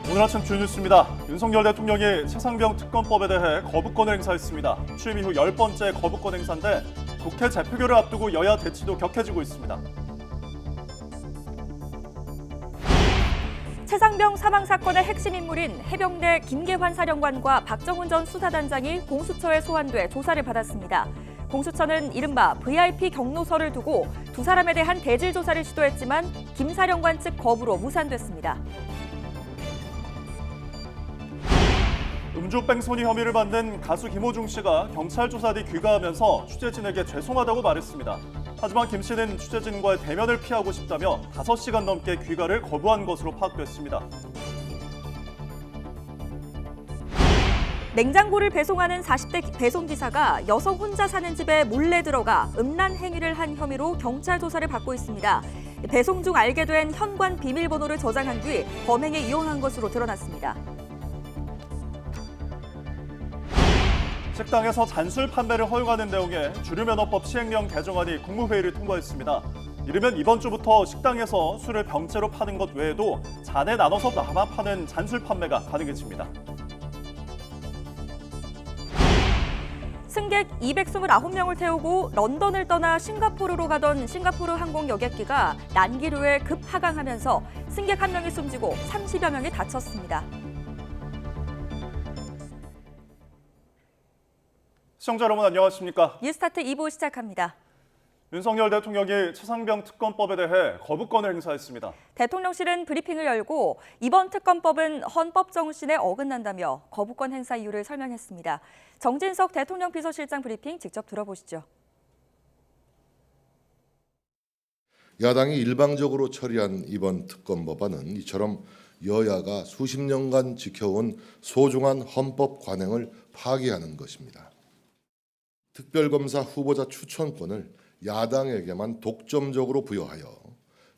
오늘 아침 주요 뉴스입니다. 윤석열 대통령이 최상병 특검법에 대해 거부권을 행사했습니다. 취임 이후 10번째 거부권 행사인데 국회 재표결을 앞두고 여야 대치도 격해지고 있습니다. 최상병 사망 사건의 핵심 인물인 해병대 김계환 사령관과 박정훈 전 수사단장이 공수처에 소환돼 조사를 받았습니다. 공수처는 이른바 VIP 경로서를 두고 두 사람에 대한 대질 조사를 시도했지만 김 사령관 측 거부로 무산됐습니다. 음주뺑소니 혐의를 받는 가수 김호중 씨가 경찰 조사 뒤 귀가하면서 취재진에게 죄송하다고 말했습니다. 하지만 김 씨는 취재진과의 대면을 피하고 싶다며 5시간 넘게 귀가를 거부한 것으로 파악됐습니다. 냉장고를 배송하는 40대 배송기사가 여성 혼자 사는 집에 몰래 들어가 음란 행위를 한 혐의로 경찰 조사를 받고 있습니다. 배송 중 알게 된 현관 비밀번호를 저장한 뒤 범행에 이용한 것으로 드러났습니다. 식당에서 잔술 판매를 허용하는 내용의 주류면허법 시행령 개정안이 국무회의를 통과했습니다. 이르면 이번 주부터 식당에서 술을 병째로 파는 것 외에도 잔에 나눠서 담아 파는 잔술 판매가 가능해집니다. 승객 229명을 태우고 런던을 떠나 싱가포르로 가던 싱가포르 항공 여객기가 난기류에 급하강하면서 승객 1명이 숨지고 30여 명이 다쳤습니다. 시청자 여러분 안녕하십니까? 뉴스타트 2부 시작합니다. 윤석열 대통령이 최상병 특검법에 대해 거부권을 행사했습니다. 대통령실은 브리핑을 열고 이번 특검법은 헌법 정신에 어긋난다며 거부권 행사 이유를 설명했습니다. 정진석 대통령 비서실장 브리핑 직접 들어보시죠. 야당이 일방적으로 처리한 이번 특검법안은 이처럼 여야가 수십 년간 지켜온 소중한 헌법 관행을 파기하는 것입니다. 특별검사 후보자 추천권을 야당에게만 독점적으로 부여하여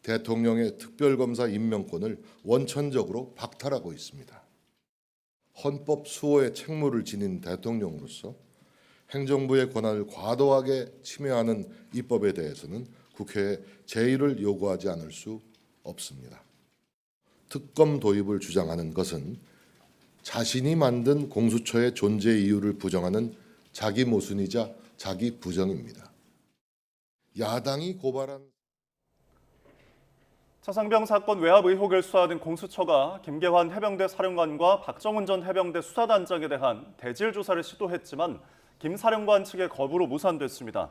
대통령의 특별검사 임명권을 원천적으로 박탈하고 있습니다. 헌법 수호의 책무를 지닌 대통령으로서 행정부의 권한을 과도하게 침해하는 입법에 대해서는 국회에 제의를 요구하지 않을 수 없습니다. 특검 도입을 주장하는 것은 자신이 만든 공수처의 존재 이유를 부정하는 자기 모순이자 자기 부정입니다. 야당이 고발한 최상병 사건 외압 의혹을 수사하는 공수처가 김계환 해병대 사령관과 박정훈 전 해병대 수사단장에 대한 대질 조사를 시도했지만 김 사령관 측의 거부로 무산됐습니다.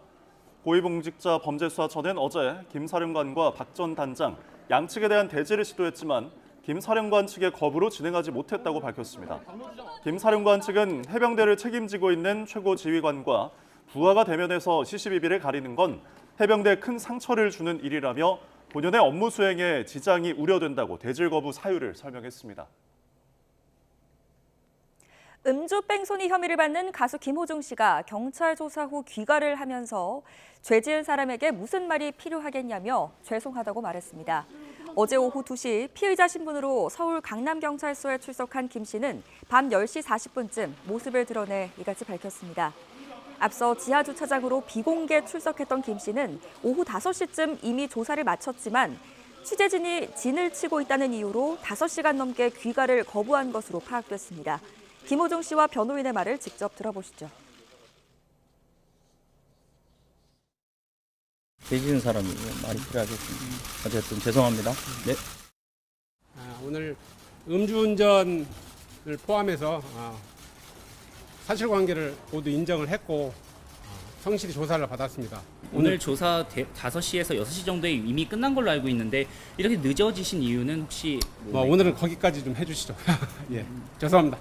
고위공직자 범죄수사처는 어제 김 사령관과 박 전 단장 양측에 대한 대질을 시도했지만 김 사령관 측의 거부로 진행하지 못했다고 밝혔습니다. 김 사령관 측은 해병대를 책임지고 있는 최고 지휘관과 부하가 대면해서 시시비비를 가리는 건 해병대에 큰 상처를 주는 일이라며 본연의 업무 수행에 지장이 우려된다고 대질 거부 사유를 설명했습니다. 음주 뺑소니 혐의를 받는 가수 김호중 씨가 경찰 조사 후 귀가를 하면서 죄 지은 사람에게 무슨 말이 필요하겠냐며 죄송하다고 말했습니다. 어제 오후 2시 피의자 신분으로 서울 강남경찰서에 출석한 김 씨는 밤 10시 40분쯤 모습을 드러내 이같이 밝혔습니다. 앞서 지하주차장으로 비공개 출석했던 김 씨는 오후 5시쯤 이미 조사를 마쳤지만 취재진이 진을 치고 있다는 이유로 5시간 넘게 귀가를 거부한 것으로 파악됐습니다. 김호중 씨와 변호인의 말을 직접 들어보시죠. 죄 지은 사람이 말이 필요하겠습니다. 어쨌든 죄송합니다. 네. 오늘 음주운전을 포함해서 사실관계를 모두 인정을 했고 성실히 조사를 받았습니다. 오늘 조사 5시에서 6시 정도에 이미 끝난 걸로 알고 있는데 이렇게 늦어지신 이유는 혹시 오늘은 거기까지 좀 해주시죠. 예, 죄송합니다.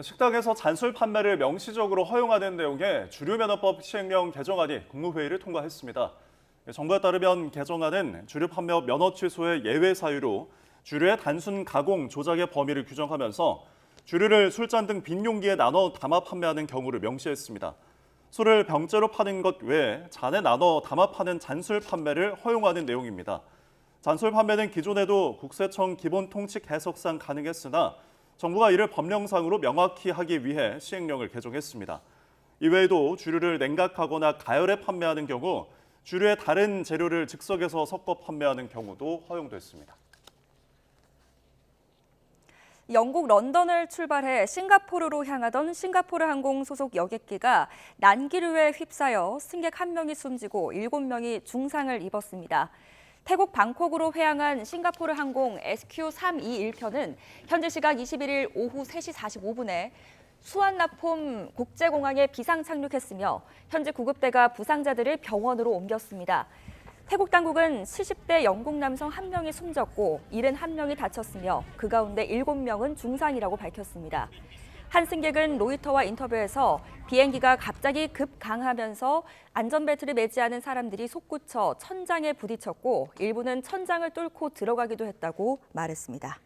식당에서 잔술 판매를 명시적으로 허용하는 내용의 주류면허법 시행령 개정안이 국무회의를 통과했습니다. 정부에 따르면 개정안은 주류 판매업 면허 취소의 예외 사유로 주류의 단순 가공, 조작의 범위를 규정하면서 주류를 술잔 등 빈 용기에 나눠 담아 판매하는 경우를 명시했습니다. 술을 병째로 파는 것 외에 잔에 나눠 담아 파는 잔술 판매를 허용하는 내용입니다. 잔술 판매는 기존에도 국세청 기본통칙 해석상 가능했으나 정부가 이를 법령상으로 명확히 하기 위해 시행령을 개정했습니다. 이외에도 주류를 냉각하거나 가열해 판매하는 경우 주류의 다른 재료를 즉석에서 섞어 판매하는 경우도 허용됐습니다. 영국 런던을 출발해 싱가포르로 향하던 싱가포르 항공 소속 여객기가 난기류에 휩싸여 승객 1명이 숨지고 7명이 중상을 입었습니다. 태국 방콕으로 회항한 싱가포르 항공 SQ321편은 현지 시각 21일 오후 3시 45분에 수완나폼 국제공항에 비상 착륙했으며 현지 구급대가 부상자들을 병원으로 옮겼습니다. 태국 당국은 70대 영국 남성 1명이 숨졌고 71명이 다쳤으며 그 가운데 7명은 중상이라고 밝혔습니다. 한 승객은 로이터와 인터뷰에서 비행기가 갑자기 급강하면서 안전벨트를 매지 않은 사람들이 솟구쳐 천장에 부딪혔고 일부는 천장을 뚫고 들어가기도 했다고 말했습니다.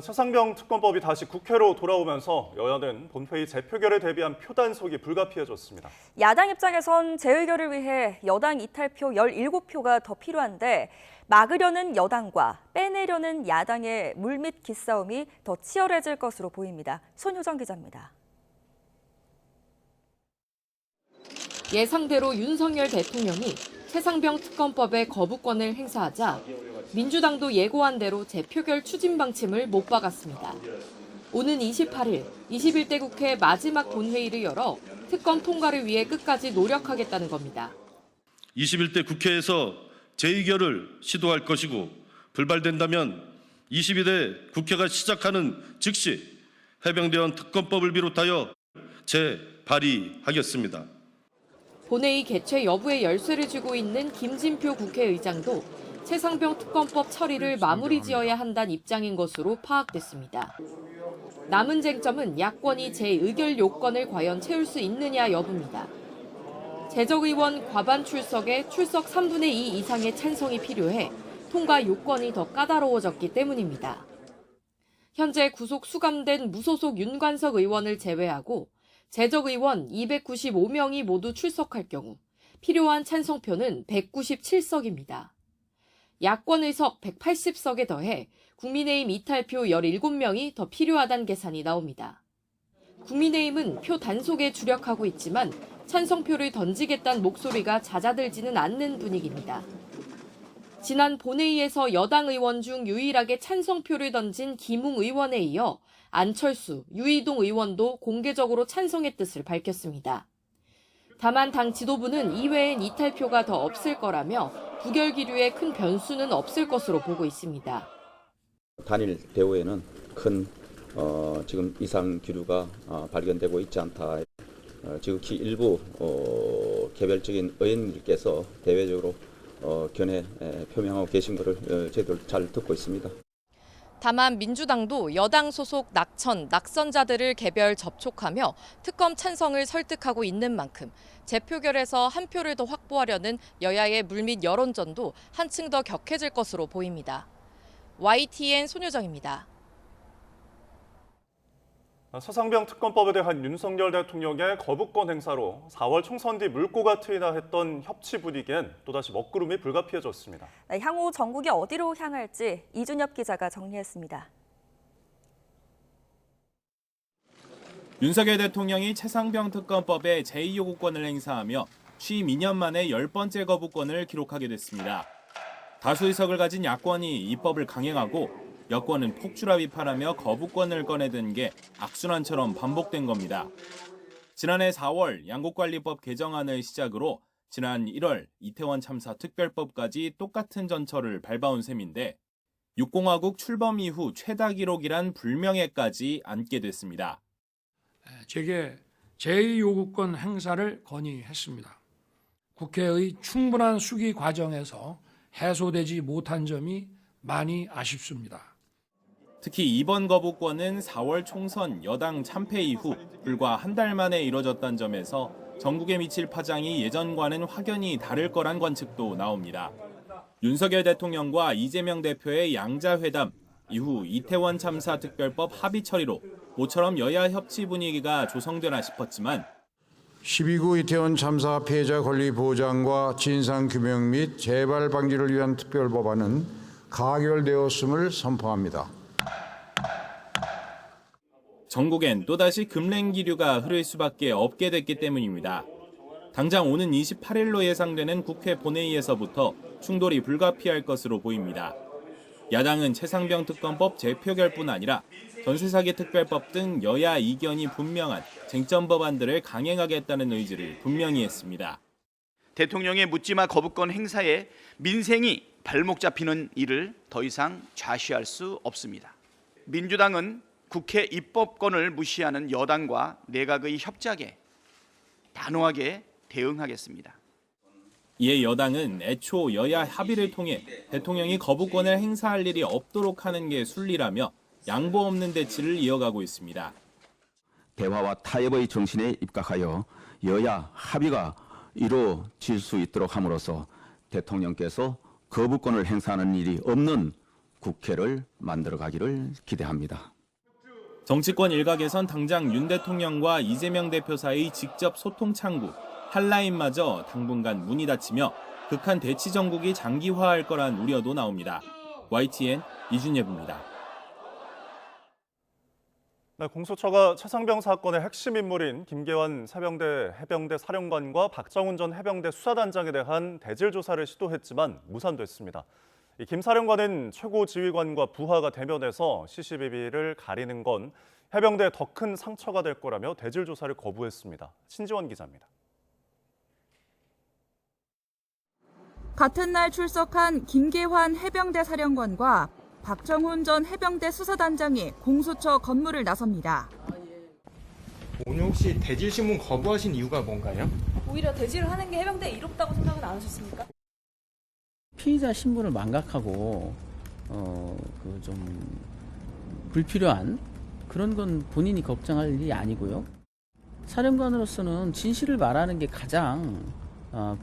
최상병 특검법이 다시 국회로 돌아오면서 여야는 본회의 재표결에 대비한 표 단속이 불가피해졌습니다. 야당 입장에선 재의결을 위해 여당 이탈표 17표가 더 필요한데 막으려는 여당과 빼내려는 야당의 물밑 기싸움이 더 치열해질 것으로 보입니다. 손효정 기자입니다. 예상대로 윤석열 대통령이 최상병 특검법의 거부권을 행사하자 민주당도 예고한 대로 재표결 추진 방침을 못 박았습니다. 오는 28일 21대 국회 마지막 본회의를 열어 특검 통과를 위해 끝까지 노력하겠다는 겁니다. 21대 국회에서 재의결을 시도할 것이고 불발된다면 22대 국회가 시작하는 즉시 해병대원 특검법을 비롯하여 재발의하겠습니다. 본회의 개최 여부에 열쇠를 쥐고 있는 김진표 국회의장도 최상병 특검법 처리를 마무리 지어야 한다는 입장인 것으로 파악됐습니다. 남은 쟁점은 야권이 재의결 요건을 과연 채울 수 있느냐 여부입니다. 재적의원 과반 출석에 출석 3분의 2 이상의 찬성이 필요해 통과 요건이 더 까다로워졌기 때문입니다. 현재 구속 수감된 무소속 윤관석 의원을 제외하고 재적의원 295명이 모두 출석할 경우 필요한 찬성표는 197석입니다. 야권 의석 180석에 더해 국민의힘 이탈표 17명이 더 필요하다는 계산이 나옵니다. 국민의힘은 표 단속에 주력하고 있지만 찬성표를 던지겠다는 목소리가 잦아들지는 않는 분위기입니다. 지난 본회의에서 여당 의원 중 유일하게 찬성표를 던진 김웅 의원에 이어 안철수, 유이동 의원도 공개적으로 찬성의 뜻을 밝혔습니다. 다만 당 지도부는 이외엔 이탈표가 더 없을 거라며 부결 기류에 큰 변수는 없을 것으로 보고 있습니다. 단일 대우에는 큰 지금 이상 기류가 발견되고 있지 않다. 지극히 일부 개별적인 의원님들께서 대외적으로 견해 표명하고 계신 것을 저희들 잘 듣고 있습니다. 다만 민주당도 여당 소속 낙선자들을 개별 접촉하며 특검 찬성을 설득하고 있는 만큼 재표결에서 한 표를 더 확보하려는 여야의 물밑 여론전도 한층 더 격해질 것으로 보입니다. YTN 손효정입니다. 최상병 특검법에 대한 윤석열 대통령의 거부권 행사로 4월 총선 뒤 물꼬가 트이나 했던 협치 분위기엔 또다시 먹구름이 불가피해졌습니다. 향후 전국이 어디로 향할지 이준엽 기자가 정리했습니다. 윤석열 대통령이 최상병 특검법에 제2요구권을 행사하며 취임 2년 만에 10번째 거부권을 기록하게 됐습니다. 다수 의석을 가진 야권이 입법을 강행하고 여권은 폭주라 비판하며 거부권을 꺼내든 게 악순환처럼 반복된 겁니다. 지난해 4월 양국관리법 개정안을 시작으로 지난 1월 이태원 참사 특별법까지 똑같은 전철을 밟아온 셈인데 6공화국 출범 이후 최다 기록이란 불명예까지 안게 됐습니다. 제게 제2요구권 행사를 건의했습니다. 국회의 충분한 수기 과정에서 해소되지 못한 점이 많이 아쉽습니다. 특히 이번 거부권은 4월 총선 여당 참패 이후 불과 한 달 만에 이뤄졌다는 점에서 전국에 미칠 파장이 예전과는 확연히 다를 거란 관측도 나옵니다. 윤석열 대통령과 이재명 대표의 양자회담, 이후 이태원 참사 특별법 합의 처리로 모처럼 여야 협치 분위기가 조성되나 싶었지만 12구 이태원 참사 피해자 권리 보장과 진상규명 및 재발 방지를 위한 특별법안은 가결되었음을 선포합니다. 전국엔 또다시 금랭 기류가 흐를 수밖에 없게 됐기 때문입니다. 당장 오는 28일로 예상되는 국회 본회의에서부터 충돌이 불가피할 것으로 보입니다. 야당은 최상병 특검법 재표결뿐 아니라 전세사기 특별법 등 여야 이견이 분명한 쟁점 법안들을 강행하겠다는 의지를 분명히 했습니다. 대통령의 묻지마 거부권 행사에 민생이 발목 잡히는 일을 더 이상 좌시할 수 없습니다. 민주당은 국회 입법권을 무시하는 여당과 내각의 협작에 단호하게 대응하겠습니다. 이에 여당은 애초 여야 합의를 통해 대통령이 거부권을 행사할 일이 없도록 하는 게 순리라며 양보 없는 대치를 이어가고 있습니다. 대화와 타협의 정신에 입각하여 여야 합의가 이루어질 수 있도록 함으로써 대통령께서 거부권을 행사하는 일이 없는 국회를 만들어가기를 기대합니다. 정치권 일각에선 당장 윤 대통령과 이재명 대표 사이 직접 소통 창구, 한라인마저 당분간 문이 닫히며 극한 대치 정국이 장기화할 거란 우려도 나옵니다. YTN 이준예부입니다. 네, 공수처가 최상병 사건의 핵심 인물인 김계환 해병대 사령관과 박정훈 전 해병대 수사단장에 대한 대질 조사를 시도했지만 무산됐습니다. 김 사령관은 최고 지휘관과 부하가 대면해서 시시비비를 가리는 건 해병대에 더 큰 상처가 될 거라며 대질 조사를 거부했습니다. 신지원 기자입니다. 같은 날 출석한 김계환 해병대 사령관과 박정훈 전 해병대 수사단장이 공수처 건물을 나섭니다. 오늘 혹시 대질 신문 거부하신 이유가 뭔가요? 오히려 대질을 하는 게 해병대에 이롭다고 생각은 안 하셨습니까? 피의자 신분을 망각하고 좀 불필요한 그런 건 본인이 걱정할 일이 아니고요. 사령관으로서는 진실을 말하는 게 가장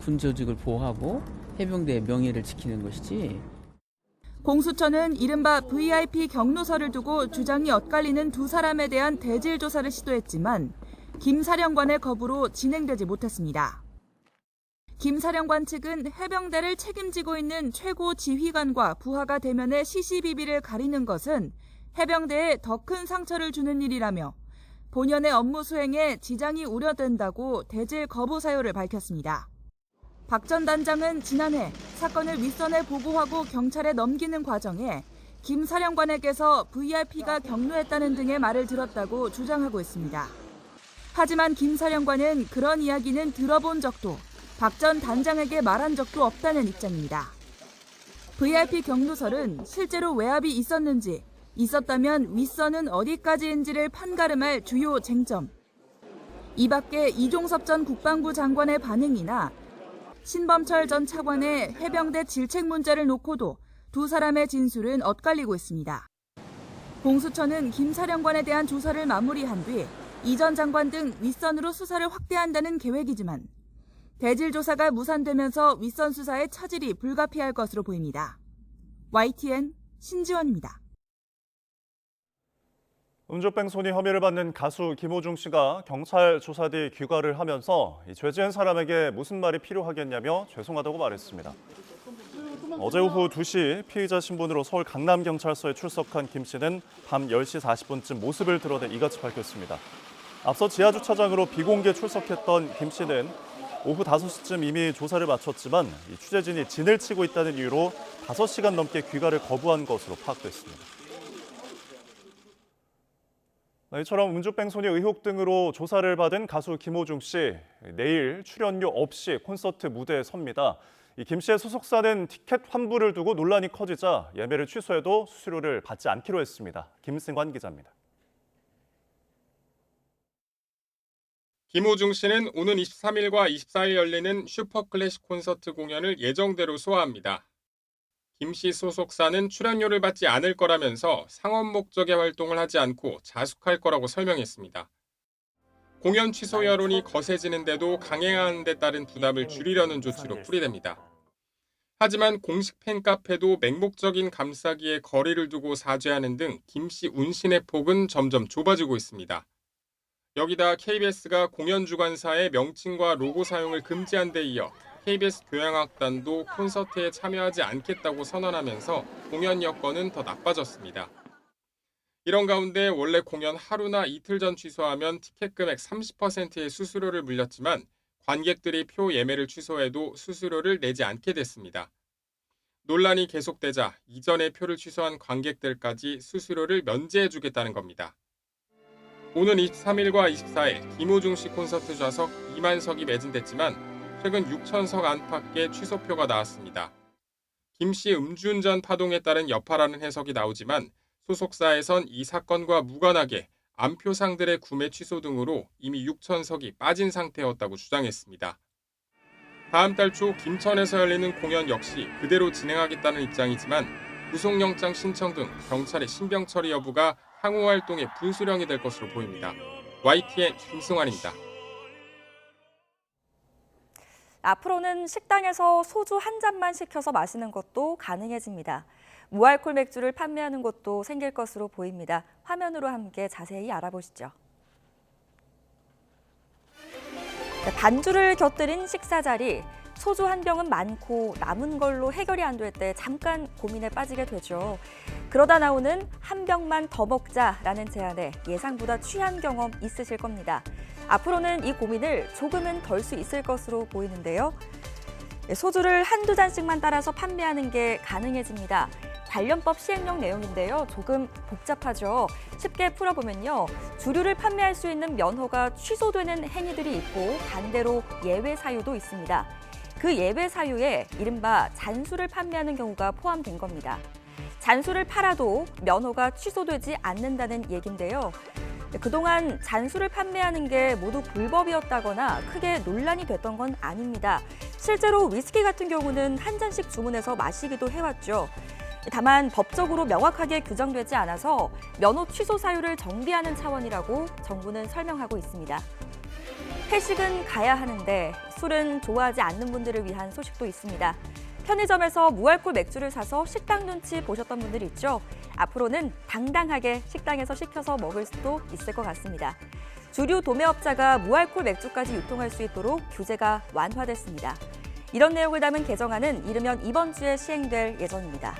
군 조직을 보호하고 해병대의 명예를 지키는 것이지. 공수처는 이른바 VIP 경로서를 두고 주장이 엇갈리는 두 사람에 대한 대질 조사를 시도했지만 김 사령관의 거부로 진행되지 못했습니다. 김 사령관 측은 해병대를 책임지고 있는 최고 지휘관과 부하가 대면해 시시비비를 가리는 것은 해병대에 더 큰 상처를 주는 일이라며 본연의 업무 수행에 지장이 우려된다고 대질 거부 사유를 밝혔습니다. 박 전 단장은 지난해 사건을 윗선에 보고하고 경찰에 넘기는 과정에 김 사령관에게서 VIP가 경로했다는 등의 말을 들었다고 주장하고 있습니다. 하지만 김 사령관은 그런 이야기는 들어본 적도 박 전 단장에게 말한 적도 없다는 입장입니다. VIP 경로설은 실제로 외압이 있었는지, 있었다면 윗선은 어디까지인지를 판가름할 주요 쟁점. 이 밖에 이종섭 전 국방부 장관의 반응이나 신범철 전 차관의 해병대 질책 문제를 놓고도 두 사람의 진술은 엇갈리고 있습니다. 공수처는 김 사령관에 대한 조사를 마무리한 뒤 이 전 장관 등 윗선으로 수사를 확대한다는 계획이지만 대질 조사가 무산되면서 윗선 수사의 차질이 불가피할 것으로 보입니다. YTN 신지원입니다. 음주뺑소니 혐의를 받는 가수 김호중 씨가 경찰 조사 뒤 귀가를 하면서 죄 지은 사람에게 무슨 말이 필요하겠냐며 죄송하다고 말했습니다. 어제 오후 2시 피의자 신분으로 서울 강남경찰서에 출석한 김 씨는 밤 10시 40분쯤 모습을 드러내 이같이 밝혔습니다. 앞서 지하주차장으로 비공개 출석했던 김 씨는 오후 5시쯤 이미 조사를 마쳤지만 취재진이 진을 치고 있다는 이유로 5시간 넘게 귀가를 거부한 것으로 파악됐습니다. 이처럼 음주뺑소니 의혹 등으로 조사를 받은 가수 김호중 씨, 내일 출연료 없이 콘서트 무대에 섭니다. 김 씨의 소속사는 티켓 환불을 두고 논란이 커지자 예매를 취소해도 수수료를 받지 않기로 했습니다. 김승환 기자입니다. 김호중 씨는 오는 23일과 24일 열리는 슈퍼클래식 콘서트 공연을 예정대로 소화합니다. 김 씨 소속사는 출연료를 받지 않을 거라면서 상업 목적의 활동을 하지 않고 자숙할 거라고 설명했습니다. 공연 취소 여론이 거세지는데도 강행하는 데 따른 부담을 줄이려는 조치로 풀이됩니다. 하지만 공식 팬카페도 맹목적인 감싸기에 거리를 두고 사죄하는 등 김 씨 운신의 폭은 점점 좁아지고 있습니다. 여기다 KBS가 공연 주관사의 명칭과 로고 사용을 금지한 데 이어 KBS 교향악단도 콘서트에 참여하지 않겠다고 선언하면서 공연 여건은 더 나빠졌습니다. 이런 가운데 원래 공연 하루나 이틀 전 취소하면 티켓 금액 30%의 수수료를 물렸지만 관객들이 표 예매를 취소해도 수수료를 내지 않게 됐습니다. 논란이 계속되자 이전에 표를 취소한 관객들까지 수수료를 면제해주겠다는 겁니다. 오는 23일과 24일 김호중 씨 콘서트 좌석 2만 석이 매진됐지만 최근 6,000석 안팎의 취소표가 나왔습니다. 김 씨 음주운전 파동에 따른 여파라는 해석이 나오지만 소속사에선 이 사건과 무관하게 안표상들의 구매 취소 등으로 이미 6,000석이 빠진 상태였다고 주장했습니다. 다음 달 초 김천에서 열리는 공연 역시 그대로 진행하겠다는 입장이지만 구속영장 신청 등 경찰의 신병 처리 여부가 향후 활동의 분수령이 될 것으로 보입니다. YTN 김승환입니다. 앞으로는 식당에서 소주 한 잔만 시켜서 마시는 것도 가능해집니다. 무알콜 맥주를 판매하는 곳도 생길 것으로 보입니다. 화면으로 함께 자세히 알아보시죠. 반주를 곁들인 식사 자리, 소주 한 병은 많고 남은 걸로 해결이 안 될 때 잠깐 고민에 빠지게 되죠. 그러다 나오는 한 병만 더 먹자라는 제안에 예상보다 취한 경험 있으실 겁니다. 앞으로는 이 고민을 조금은 덜 수 있을 것으로 보이는데요. 소주를 한두 잔씩만 따라서 판매하는 게 가능해집니다. 관련법 시행령 내용인데요. 조금 복잡하죠. 쉽게 풀어보면요. 주류를 판매할 수 있는 면허가 취소되는 행위들이 있고 반대로 예외 사유도 있습니다. 그 예외 사유에 이른바 잔수를 판매하는 경우가 포함된 겁니다. 잔수를 팔아도 면허가 취소되지 않는다는 얘긴데요. 그동안 잔수를 판매하는 게 모두 불법이었다거나 크게 논란이 됐던 건 아닙니다. 실제로 위스키 같은 경우는 한 잔씩 주문해서 마시기도 해왔죠. 다만 법적으로 명확하게 규정되지 않아서 면허 취소 사유를 정비하는 차원이라고 정부는 설명하고 있습니다. 회식은 가야 하는데 술은 좋아하지 않는 분들을 위한 소식도 있습니다. 편의점에서 무알콜 맥주를 사서 식당 눈치 보셨던 분들 있죠? 앞으로는 당당하게 식당에서 시켜서 먹을 수도 있을 것 같습니다. 주류 도매업자가 무알콜 맥주까지 유통할 수 있도록 규제가 완화됐습니다. 이런 내용을 담은 개정안은 이르면 이번 주에 시행될 예정입니다.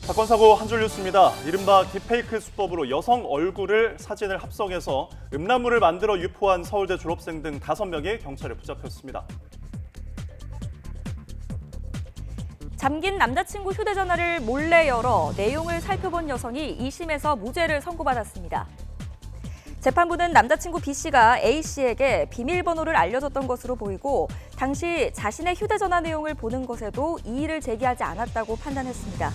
사건 사고 한 줄 뉴스입니다. 이른바 딥페이크 수법으로 여성 얼굴을 사진을 합성해서 음란물을 만들어 유포한 서울대 졸업생 등 5명이 경찰에 붙잡혔습니다. 잠긴 남자친구 휴대전화를 몰래 열어 내용을 살펴본 여성이 2심에서 무죄를 선고받았습니다. 재판부는 남자친구 B씨가 A씨에게 비밀번호를 알려줬던 것으로 보이고 당시 자신의 휴대전화 내용을 보는 것에도 이의를 제기하지 않았다고 판단했습니다.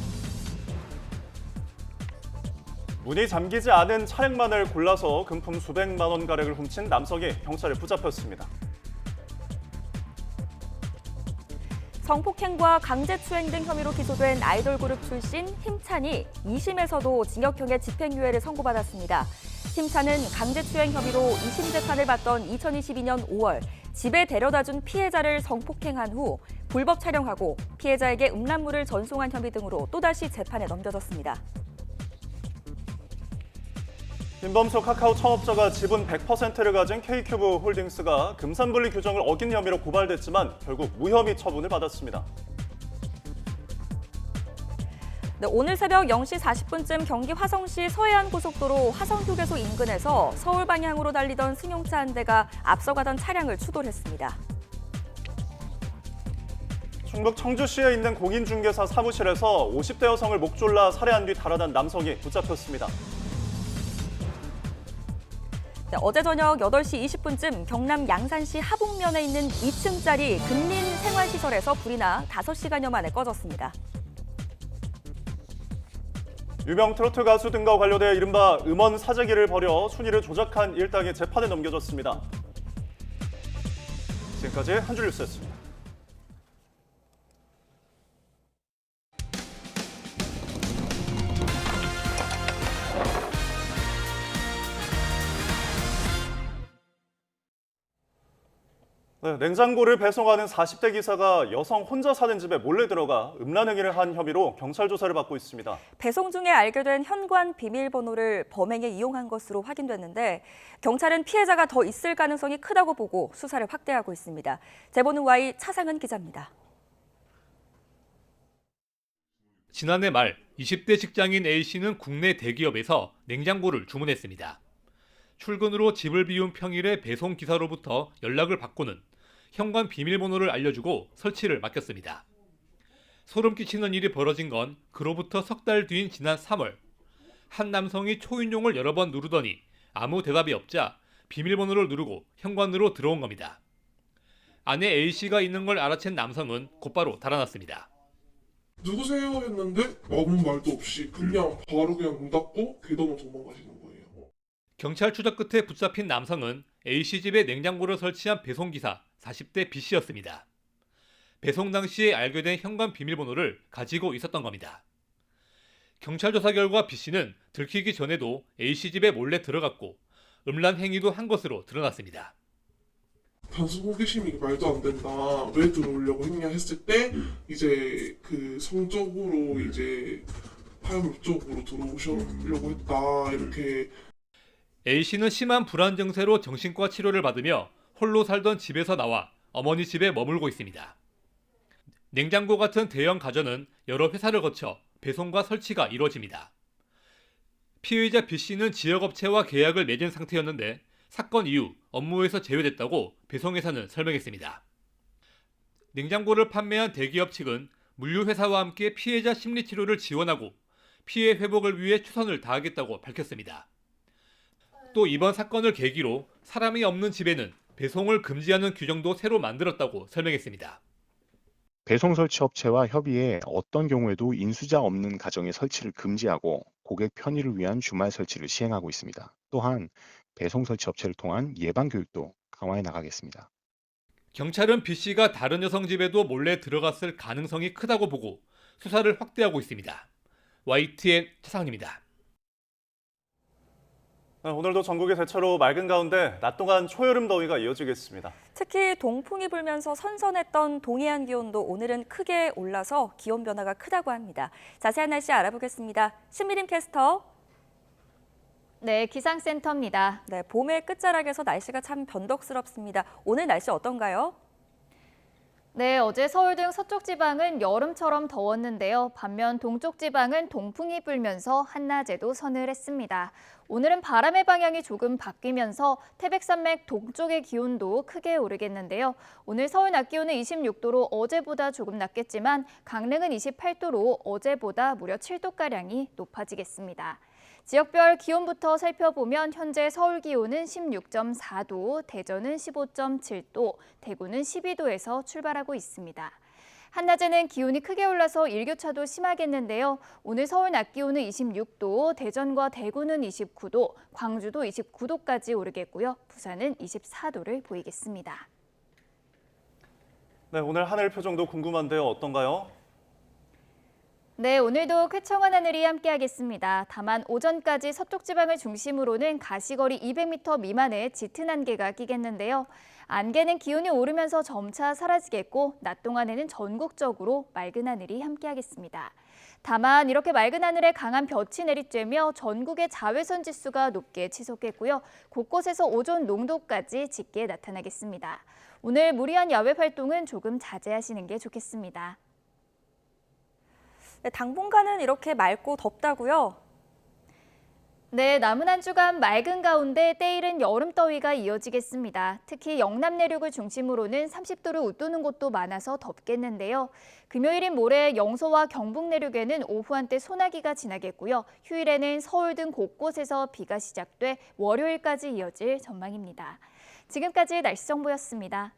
문이 잠기지 않은 차량만을 골라서 금품 수백만 원 가량을 훔친 남성이 경찰에 붙잡혔습니다. 성폭행과 강제추행 등 혐의로 기소된 아이돌 그룹 출신 힘찬이 2심에서도 징역형의 집행유예를 선고받았습니다. 힘찬은 강제추행 혐의로 2심 재판을 받던 2022년 5월 집에 데려다준 피해자를 성폭행한 후 불법 촬영하고 피해자에게 음란물을 전송한 혐의 등으로 또다시 재판에 넘겨졌습니다. 김범수 카카오 창업자가 지분 100%를 가진 K큐브 홀딩스가 금산분리 규정을 어긴 혐의로 고발됐지만 결국 무혐의 처분을 받았습니다. 네, 오늘 새벽 0시 40분쯤 경기 화성시 서해안 고속도로 화성휴게소 인근에서 서울 방향으로 달리던 승용차 한 대가 앞서가던 차량을 추돌했습니다. 충북 청주시에 있는 공인중개사 사무실에서 50대 여성을 목 졸라 살해한 뒤 달아난 남성이 붙잡혔습니다. 네, 어제 저녁 8시 20분쯤 경남 양산시 하북면에 있는 2층짜리 근린 생활시설에서 불이 나 5시간여 만에 꺼졌습니다. 유명 트로트 가수 등과 관련해 이른바 음원 사재기를 벌여 순위를 조작한 일당이 재판에 넘겨졌습니다. 지금까지 한 줄 뉴스였습니다. 네, 냉장고를 배송하는 40대 기사가 여성 혼자 사는 집에 몰래 들어가 음란 행위를 한 혐의로 경찰 조사를 받고 있습니다. 배송 중에 알게 된 현관 비밀번호를 범행에 이용한 것으로 확인됐는데 경찰은 피해자가 더 있을 가능성이 크다고 보고 수사를 확대하고 있습니다. 제보는 Y 차상은 기자입니다. 지난해 말 20대 직장인 A씨는 국내 대기업에서 냉장고를 주문했습니다. 출근으로 집을 비운 평일에 배송기사로부터 연락을 받고는 현관 비밀번호를 알려주고 설치를 맡겼습니다. 소름 끼치는 일이 벌어진 건 그로부터 석 달 뒤인 지난 3월 한 남성이 초인종을 여러 번 누르더니 아무 대답이 없자 비밀번호를 누르고 현관으로 들어온 겁니다. 아내 A씨가 있는 걸 알아챈 남성은 곧바로 달아났습니다. 누구세요? 했는데 아무 말도 없이 그냥 바로 그냥 문 닫고 괴도만 도망가시는 거예요. 경찰 추적 끝에 붙잡힌 남성은 A씨 집에 냉장고를 설치한 배송기사 40대 B씨였습니다. 배송 당시에 알게 된 현관 비밀번호를 가지고 있었던 겁니다. 경찰 조사 결과 B씨는 들키기 전에도 A씨 집에 몰래 들어갔고 음란 행위도 한 것으로 드러났습니다. 단순 호기심이 말도 안 된다. 왜 들어오려고 했냐 했을 때 이제 그 성적으로 이제 파업 쪽으로 들어오시려고 했다. 이렇게 A씨는 심한 불안 증세로 정신과 치료를 받으며 홀로 살던 집에서 나와 어머니 집에 머물고 있습니다. 냉장고 같은 대형 가전은 여러 회사를 거쳐 배송과 설치가 이루어집니다. 피의자 B씨는 지역업체와 계약을 맺은 상태였는데 사건 이후 업무에서 제외됐다고 배송회사는 설명했습니다. 냉장고를 판매한 대기업 측은 물류회사와 함께 피해자 심리치료를 지원하고 피해 회복을 위해 최선을 다하겠다고 밝혔습니다. 또 이번 사건을 계기로 사람이 없는 집에는 배송을 금지하는 규정도 새로 만들었다고 설명했습니다. 배송 설치 업체와 협의해 어떤 경우에도 인수자 없는 가정의 설치를 금지하고 고객 편의를 위한 주말 설치를 시행하고 있습니다. 또한 배송 설치 업체를 통한 예방 교육도 강화해 나가겠습니다. 경찰은 B씨가 다른 여성 집에도 몰래 들어갔을 가능성이 크다고 보고 수사를 확대하고 있습니다. YTN 차상입니다. 오늘도 전국이 대체로 맑은 가운데 낮 동안 초여름 더위가 이어지겠습니다. 특히 동풍이 불면서 선선했던 동해안 기온도 오늘은 크게 올라서 기온 변화가 크다고 합니다. 자세한 날씨 알아보겠습니다. 신미림 캐스터. 네, 기상센터입니다. 네, 봄의 끝자락에서 날씨가 참 변덕스럽습니다. 오늘 날씨 어떤가요? 네, 어제 서울 등 서쪽 지방은 여름처럼 더웠는데요. 반면 동쪽 지방은 동풍이 불면서 한낮에도 서늘했습니다. 오늘은 바람의 방향이 조금 바뀌면서 태백산맥 동쪽의 기온도 크게 오르겠는데요. 오늘 서울 낮 기온은 26도로 어제보다 조금 낮겠지만 강릉은 28도로 어제보다 무려 7도가량이 높아지겠습니다. 지역별 기온부터 살펴보면 현재 서울 기온은 16.4도, 대전은 15.7도, 대구는 12도에서 출발하고 있습니다. 한낮에는 기온이 크게 올라서 일교차도 심하겠는데요. 오늘 서울 낮 기온은 26도, 대전과 대구는 29도, 광주도 29도까지 오르겠고요. 부산은 24도를 보이겠습니다. 네, 오늘 하늘 표정도 궁금한데요. 어떤가요? 네, 오늘도 쾌청한 하늘이 함께하겠습니다. 다만 오전까지 서쪽 지방을 중심으로는 가시거리 200m 미만의 짙은 안개가 끼겠는데요. 안개는 기온이 오르면서 점차 사라지겠고 낮 동안에는 전국적으로 맑은 하늘이 함께하겠습니다. 다만 이렇게 맑은 하늘에 강한 볕이 내리쬐며 전국의 자외선 지수가 높게 치솟겠고요. 곳곳에서 오존 농도까지 짙게 나타나겠습니다. 오늘 무리한 야외 활동은 조금 자제하시는 게 좋겠습니다. 네, 당분간은 이렇게 맑고 덥다고요? 네, 남은 한 주간 맑은 가운데 때이른 여름 더위가 이어지겠습니다. 특히 영남 내륙을 중심으로는 30도를 웃도는 곳도 많아서 덥겠는데요. 금요일인 모레 영서와 경북 내륙에는 오후 한때 소나기가 지나겠고요. 휴일에는 서울 등 곳곳에서 비가 시작돼 월요일까지 이어질 전망입니다. 지금까지 날씨 정보였습니다.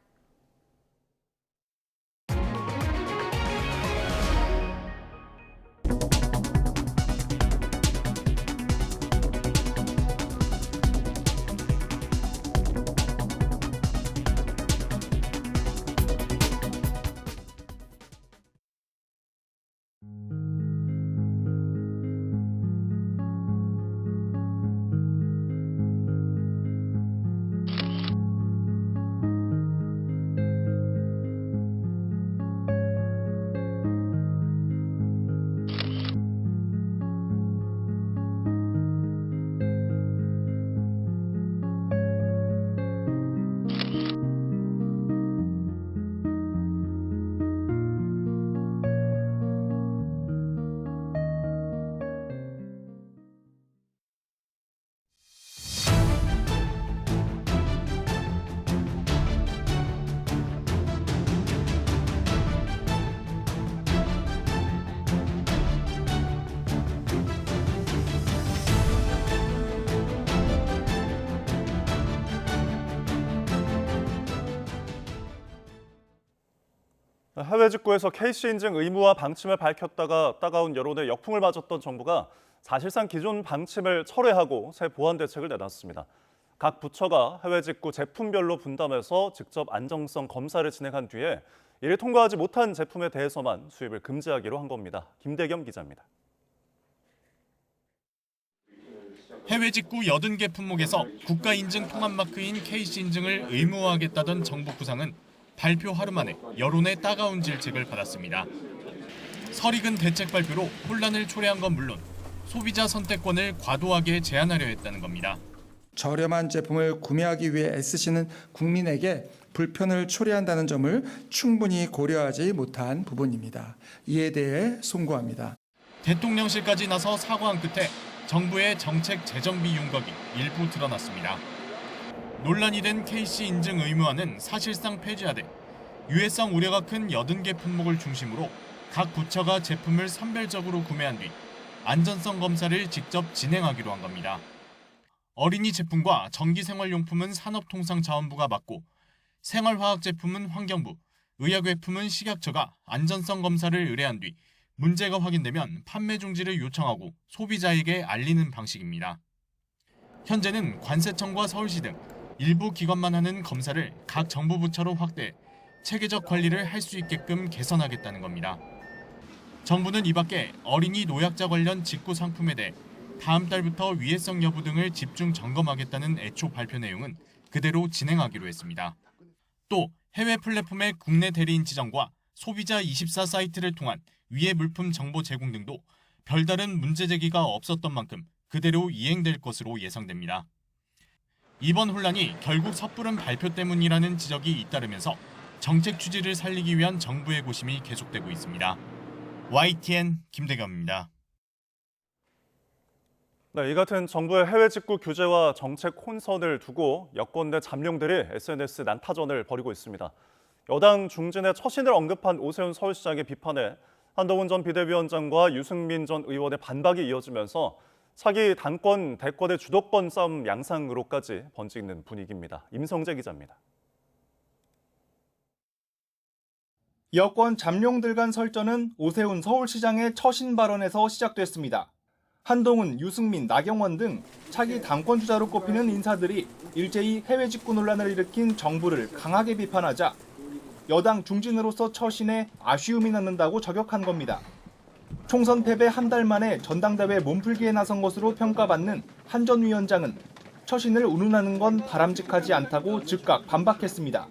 해외 직구에서 KC 인증 의무화 방침을 밝혔다가 따가운 여론에 역풍을 맞았던 정부가 사실상 기존 방침을 철회하고 새 보완 대책을 내놨습니다. 각 부처가 해외 직구 제품별로 분담해서 직접 안정성 검사를 진행한 뒤에 이를 통과하지 못한 제품에 대해서만 수입을 금지하기로 한 겁니다. 김대겸 기자입니다. 해외 직구 80개 품목에서 국가 인증 통합 마크인 KC 인증을 의무화하겠다던 정부 구상은 발표 하루 만에 여론의 따가운 질책을 받았습니다. 설익은 대책 발표로 혼란을 초래한 건 물론 소비자 선택권을 과도하게 제한하려 했다는 겁니다. 저렴한 제품을 구매하기 위해 애쓰시는 국민에게 불편을 초래한다는 점을 충분히 고려하지 못한 부분입니다. 이에 대해 송구합니다. 대통령실까지 나서 사과한 끝에 정부의 정책 재정비 윤곽이 일부 드러났습니다. 논란이 된 KC 인증 의무화는 사실상 폐지하되 유해성 우려가 큰 80개 품목을 중심으로 각 부처가 제품을 선별적으로 구매한 뒤 안전성 검사를 직접 진행하기로 한 겁니다. 어린이 제품과 전기생활용품은 산업통상자원부가 맡고 생활화학 제품은 환경부, 의약외품은 식약처가 안전성 검사를 의뢰한 뒤 문제가 확인되면 판매 중지를 요청하고 소비자에게 알리는 방식입니다. 현재는 관세청과 서울시 등 일부 기관만 하는 검사를 각 정부 부처로 확대해 체계적 관리를 할 수 있게끔 개선하겠다는 겁니다. 정부는 이 밖에 어린이 노약자 관련 직구 상품에 대해 다음 달부터 위해성 여부 등을 집중 점검하겠다는 애초 발표 내용은 그대로 진행하기로 했습니다. 또 해외 플랫폼의 국내 대리인 지정과 소비자 24 사이트를 통한 위해 물품 정보 제공 등도 별다른 문제 제기가 없었던 만큼 그대로 이행될 것으로 예상됩니다. 이번 혼란이 결국 섣부른 발표 때문이라는 지적이 잇따르면서 정책 취지를 살리기 위한 정부의 고심이 계속되고 있습니다. YTN 김대겸입니다. 네, 이 같은 정부의 해외 직구 규제와 정책 혼선을 두고 여권 내 잠룡들이 SNS 난타전을 벌이고 있습니다. 여당 중진의 처신을 언급한 오세훈 서울시장의 비판에 한동훈 전 비대위원장과 유승민 전 의원의 반박이 이어지면서 차기 당권, 대권의 주도권 싸움 양상으로까지 번지는 분위기입니다. 임성재 기자입니다. 여권 잠룡들 간 설전은 오세훈 서울시장의 처신 발언에서 시작됐습니다. 한동훈, 유승민, 나경원 등 차기 당권 주자로 꼽히는 인사들이 일제히 해외 직구 논란을 일으킨 정부를 강하게 비판하자 여당 중진으로서 처신에 아쉬움이 남는다고 저격한 겁니다. 총선 패배 한 달 만에 전당대회 몸풀기에 나선 것으로 평가받는 한 전 위원장은 처신을 운운하는 건 바람직하지 않다고 즉각 반박했습니다.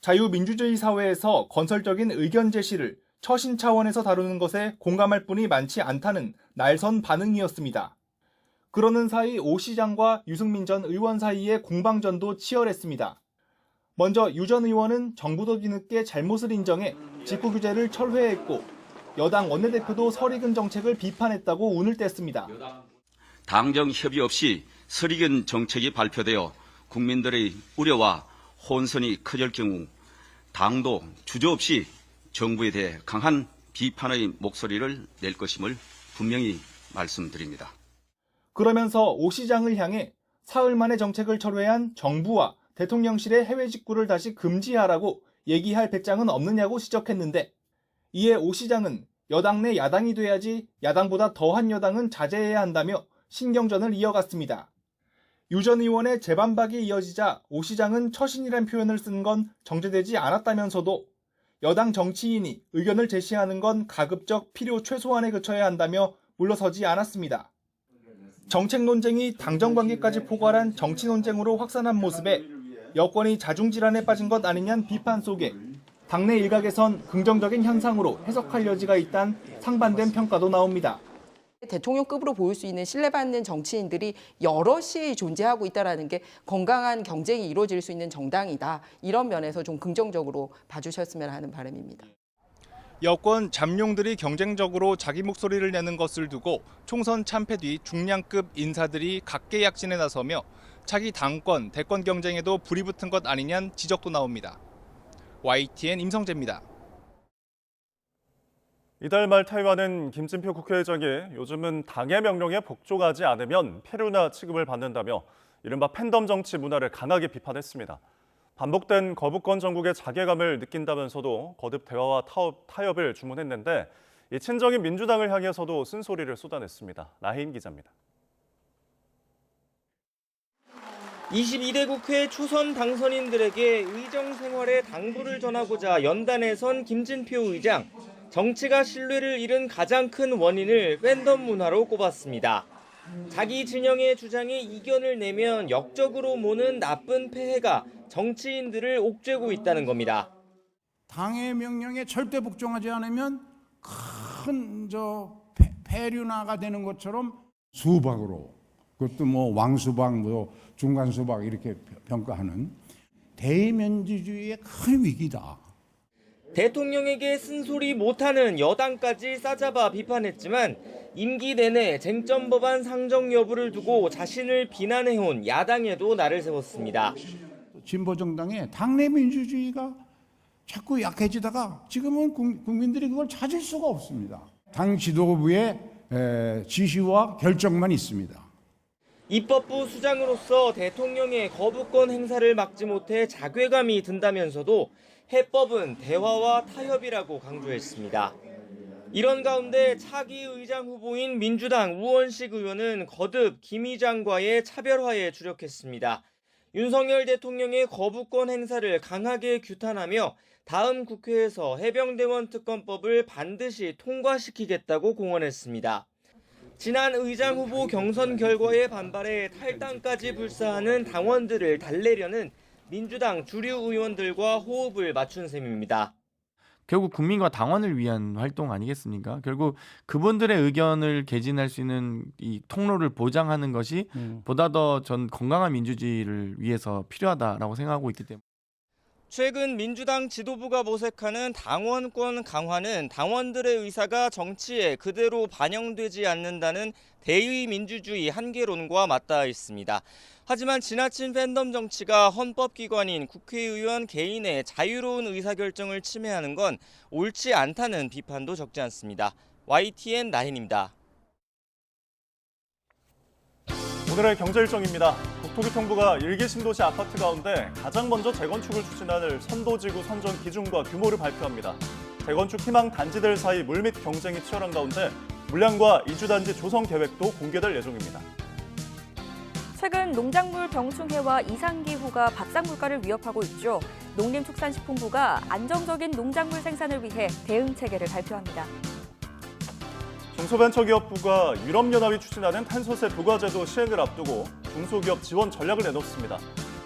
자유민주주의 사회에서 건설적인 의견 제시를 처신 차원에서 다루는 것에 공감할 분이 많지 않다는 날선 반응이었습니다. 그러는 사이 오 시장과 유승민 전 의원 사이의 공방전도 치열했습니다. 먼저 유 전 의원은 정부도 뒤늦게 잘못을 인정해 직구 규제를 철회했고 여당 원내대표도 설익은 정책을 비판했다고 운을 뗐습니다. 당정 협의 없이 설익은 정책이 발표되어 국민들의 우려와 혼선이 커질 경우 당도 주저없이 정부에 대해 강한 비판의 목소리를 낼 것임을 분명히 말씀드립니다. 그러면서 오 시장을 향해 사흘 만에 정책을 철회한 정부와 대통령실의 해외 직구를 다시 금지하라고 얘기할 배짱은 없느냐고 지적했는데 이에 오 시장은 여당 내 야당이 돼야지 야당보다 더한 여당은 자제해야 한다며 신경전을 이어갔습니다. 유 전 의원의 재반박이 이어지자 오 시장은 처신이란 표현을 쓴 건 정제되지 않았다면서도 여당 정치인이 의견을 제시하는 건 가급적 필요 최소한에 그쳐야 한다며 물러서지 않았습니다. 정책 논쟁이 당정 관계까지 포괄한 정치 논쟁으로 확산한 모습에 여권이 자중질환에 빠진 것 아니냐는 비판 속에 당내 일각에선 긍정적인 현상으로 해석할 여지가 있다는 상반된 평가도 나옵니다. 대통령급으로 보일 수 있는 신뢰받는 정치인들이 여럿이 존재하고 있다는 게 건강한 경쟁이 이루어질 수 있는 정당이다. 이런 면에서 좀 긍정적으로 봐주셨으면 하는 바람입니다. 여권 잠룡들이 경쟁적으로 자기 목소리를 내는 것을 두고 총선 참패 뒤 중량급 인사들이 각계약진에 나서며 차기 당권, 대권 경쟁에도 불이 붙은 것 아니냐는 지적도 나옵니다. YTN 임성재입니다. 이달 말 퇴임하는 김진표 국회의장이 요즘은 당의 명령에 복종하지 않으면 페루나 취급을 받는다며 이른바 팬덤 정치 문화를 강하게 비판했습니다. 반복된 거부권 정국의 자괴감을 느낀다면서도 거듭 대화와 타협을 주문했는데 이 친정인 민주당을 향해서도 쓴소리를 쏟아냈습니다. 나혜인 기자입니다. 22대 국회 초선 당선인들에게 의정 생활에 당부를 전하고자 연단에 선 김진표 의장. 정치가 신뢰를 잃은 가장 큰 원인을 팬덤 문화로 꼽았습니다. 자기 진영의 주장에 이견을 내면 역적으로 모는 나쁜 폐해가 정치인들을 옥죄고 있다는 겁니다. 당의 명령에 절대 복종하지 않으면 큰 폐륜화가 되는 것처럼 수박으로, 그것도 뭐 왕수박, 뭐 중간수박 이렇게 평가하는 대의민주주의의 큰 위기다. 대통령에게 쓴소리 못하는 여당까지 싸잡아 비판했지만 임기 내내 쟁점 법안 상정 여부를 두고 자신을 비난해온 야당에도 날을 세웠습니다. 진보정당의 당내 민주주의가 자꾸 약해지다가 지금은 국민들이 그걸 찾을 수가 없습니다. 당 지도부의 지시와 결정만 있습니다. 입법부 수장으로서 대통령의 거부권 행사를 막지 못해 자괴감이 든다면서도 해법은 대화와 타협이라고 강조했습니다. 이런 가운데 차기 의장 후보인 민주당 우원식 의원은 거듭 김 의장과의 차별화에 주력했습니다. 윤석열 대통령의 거부권 행사를 강하게 규탄하며 다음 국회에서 해병대원 특검법을 반드시 통과시키겠다고 공언했습니다. 지난 의장 후보 경선 결과에 반발해 탈당까지 불사하는 당원들을 달래려는 민주당 주류 의원들과 호흡을 맞춘 셈입니다. 결국 국민과 당원을 위한 활동 아니겠습니까? 결국 그분들의 의견을 개진할 수 있는 이 통로를 보장하는 것이 보다 더 전 건강한 민주주의를 위해서 필요하다라고 생각하고 있기 때문에. 최근 민주당 지도부가 모색하는 당원권 강화는 당원들의 의사가 정치에 그대로 반영되지 않는다는 대의 민주주의 한계론과 맞닿아 있습니다. 하지만 지나친 팬덤 정치가 헌법기관인 국회의원 개인의 자유로운 의사결정을 침해하는 건 옳지 않다는 비판도 적지 않습니다. YTN 나인입니다. 오늘의 경제 일정입니다. 국토교통부가 1기 신도시 아파트 가운데 가장 먼저 재건축을 추진할 선도지구 선정 기준과 규모를 발표합니다. 재건축 희망 단지들 사이 물밑 경쟁이 치열한 가운데 물량과 이주단지 조성 계획도 공개될 예정입니다. 최근 농작물 병충해와 이상기후가 밥상 물가를 위협하고 있죠. 농림축산식품부가 안정적인 농작물 생산을 위해 대응 체계를 발표합니다. 중소벤처기업부가 유럽연합이 추진하는 탄소세 부과제도 시행을 앞두고 중소기업 지원 전략을 내놓습니다.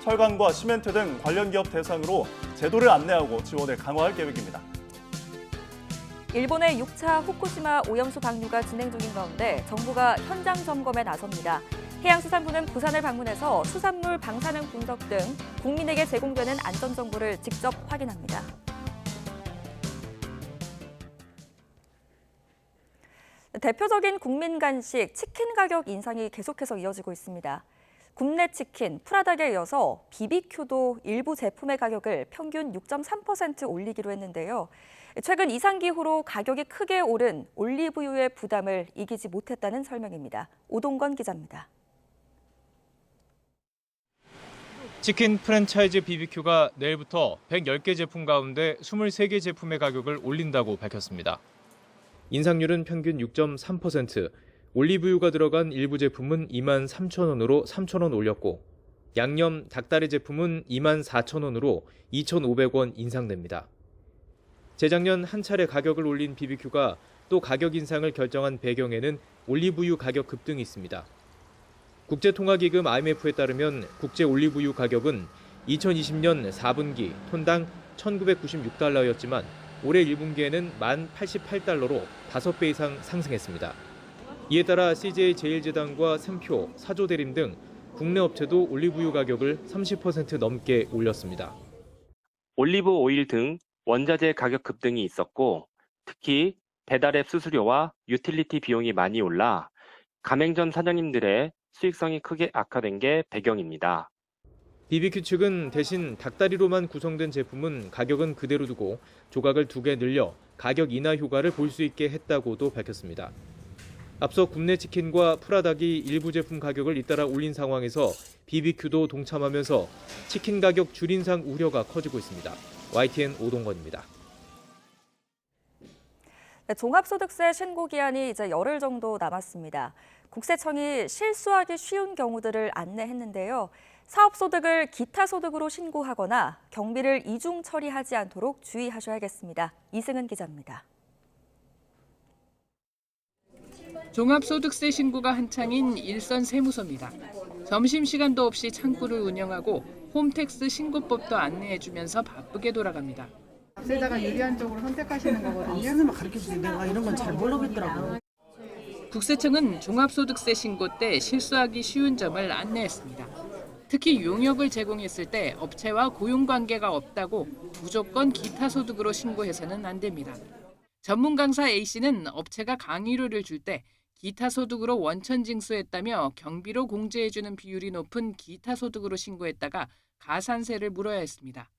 철강과 시멘트 등 관련 기업 대상으로 제도를 안내하고 지원을 강화할 계획입니다. 일본의 6차 후쿠시마 오염수 방류가 진행 중인 가운데 정부가 현장 점검에 나섭니다. 해양수산부는 부산을 방문해서 수산물 방사능 분석 등 국민에게 제공되는 안전 정보를 직접 확인합니다. 대표적인 국민 간식 치킨 가격 인상이 계속해서 이어지고 있습니다. 굽네 치킨, 프라닭에 이어서 BBQ도 일부 제품의 가격을 평균 6.3% 올리기로 했는데요. 최근 이상기후로 가격이 크게 오른 올리브유의 부담을 이기지 못했다는 설명입니다. 오동건 기자입니다. 치킨 프랜차이즈 BBQ가 내일부터 110개 제품 가운데 23개 제품의 가격을 올린다고 밝혔습니다. 인상률은 평균 6.3%, 올리브유가 들어간 일부 제품은 23,000원으로 3,000원 올렸고 양념 닭다리 제품은 24,000원으로 2,500원 인상됩니다. 재작년 한 차례 가격을 올린 BBQ가 또 가격 인상을 결정한 배경에는 올리브유 가격 급등이 있습니다. 국제통화기금 IMF에 따르면 국제 올리브유 가격은 2020년 4분기 톤당 1,996달러였지만 올해 1분기에는 1,088달러로 5배 이상 상승했습니다. 이에 따라 CJ 제일제당과 샘표, 사조대림 등 국내 업체도 올리브유 가격을 30% 넘게 올렸습니다. 올리브 오일 등 원자재 가격 급등이 있었고 특히 배달앱 수수료와 유틸리티 비용이 많이 올라 가맹점 사장님들의 수익성이 크게 악화된 게 배경입니다. BBQ 측은 대신 닭다리로만 구성된 제품은 가격은 그대로 두고 조각을 2개 늘려 가격 인하 효과를 볼 수 있게 했다고도 밝혔습니다. 앞서 굽네 치킨과 프라닭이 일부 제품 가격을 잇따라 올린 상황에서 BBQ도 동참하면서 치킨 가격 줄 인상 우려가 커지고 있습니다. YTN 오동건입니다. 네, 종합소득세 신고 기한이 이제 열흘 정도 남았습니다. 국세청이 실수하기 쉬운 경우들을 안내했는데요. 사업소득을 기타 소득으로 신고하거나 경비를 이중 처리하지 않도록 주의하셔야겠습니다. 이승은 기자입니다. 종합소득세 신고가 한창인 일선 세무서입니다. 점심시간도 없이 창구를 운영하고 홈택스 신고법도 안내해주면서 바쁘게 돌아갑니다. 세자가 유리한 쪽으로 선택하시는 거거든요. 선생님 가르쳐주세요. 내가 이런 건 잘 모르겠더라고요. 국세청은 종합소득세 신고 때 실수하기 쉬운 점을 안내했습니다. 특히 용역을 제공했을 때 업체와 고용관계가 없다고 무조건 기타 소득으로 신고해서는 안 됩니다. 전문 강사 A씨는 업체가 강의료를 줄 때 기타 소득으로 원천 징수했다며 경비로 공제해주는 비율이 높은 기타 소득으로 신고했다가 가산세를 물어야 했습니다.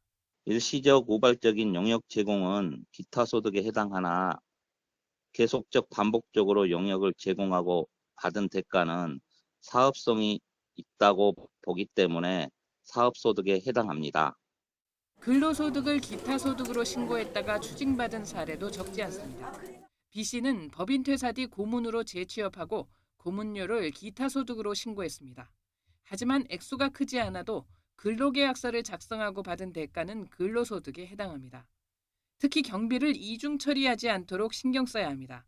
일시적 우발적인 용역 제공은 기타 소득에 해당하나 계속적 반복적으로 용역을 제공하고 받은 대가는 사업성이 있다고 보기 때문에 사업소득에 해당합니다. 근로소득을 기타 소득으로 신고했다가 추징받은 사례도 적지 않습니다. B씨는 법인 퇴사 뒤 고문으로 재취업하고 고문료를 기타 소득으로 신고했습니다. 하지만 액수가 크지 않아도 근로계약서를 작성하고 받은 대가는 근로소득에 해당합니다. 특히 경비를 이중 처리하지 않도록 신경 써야 합니다.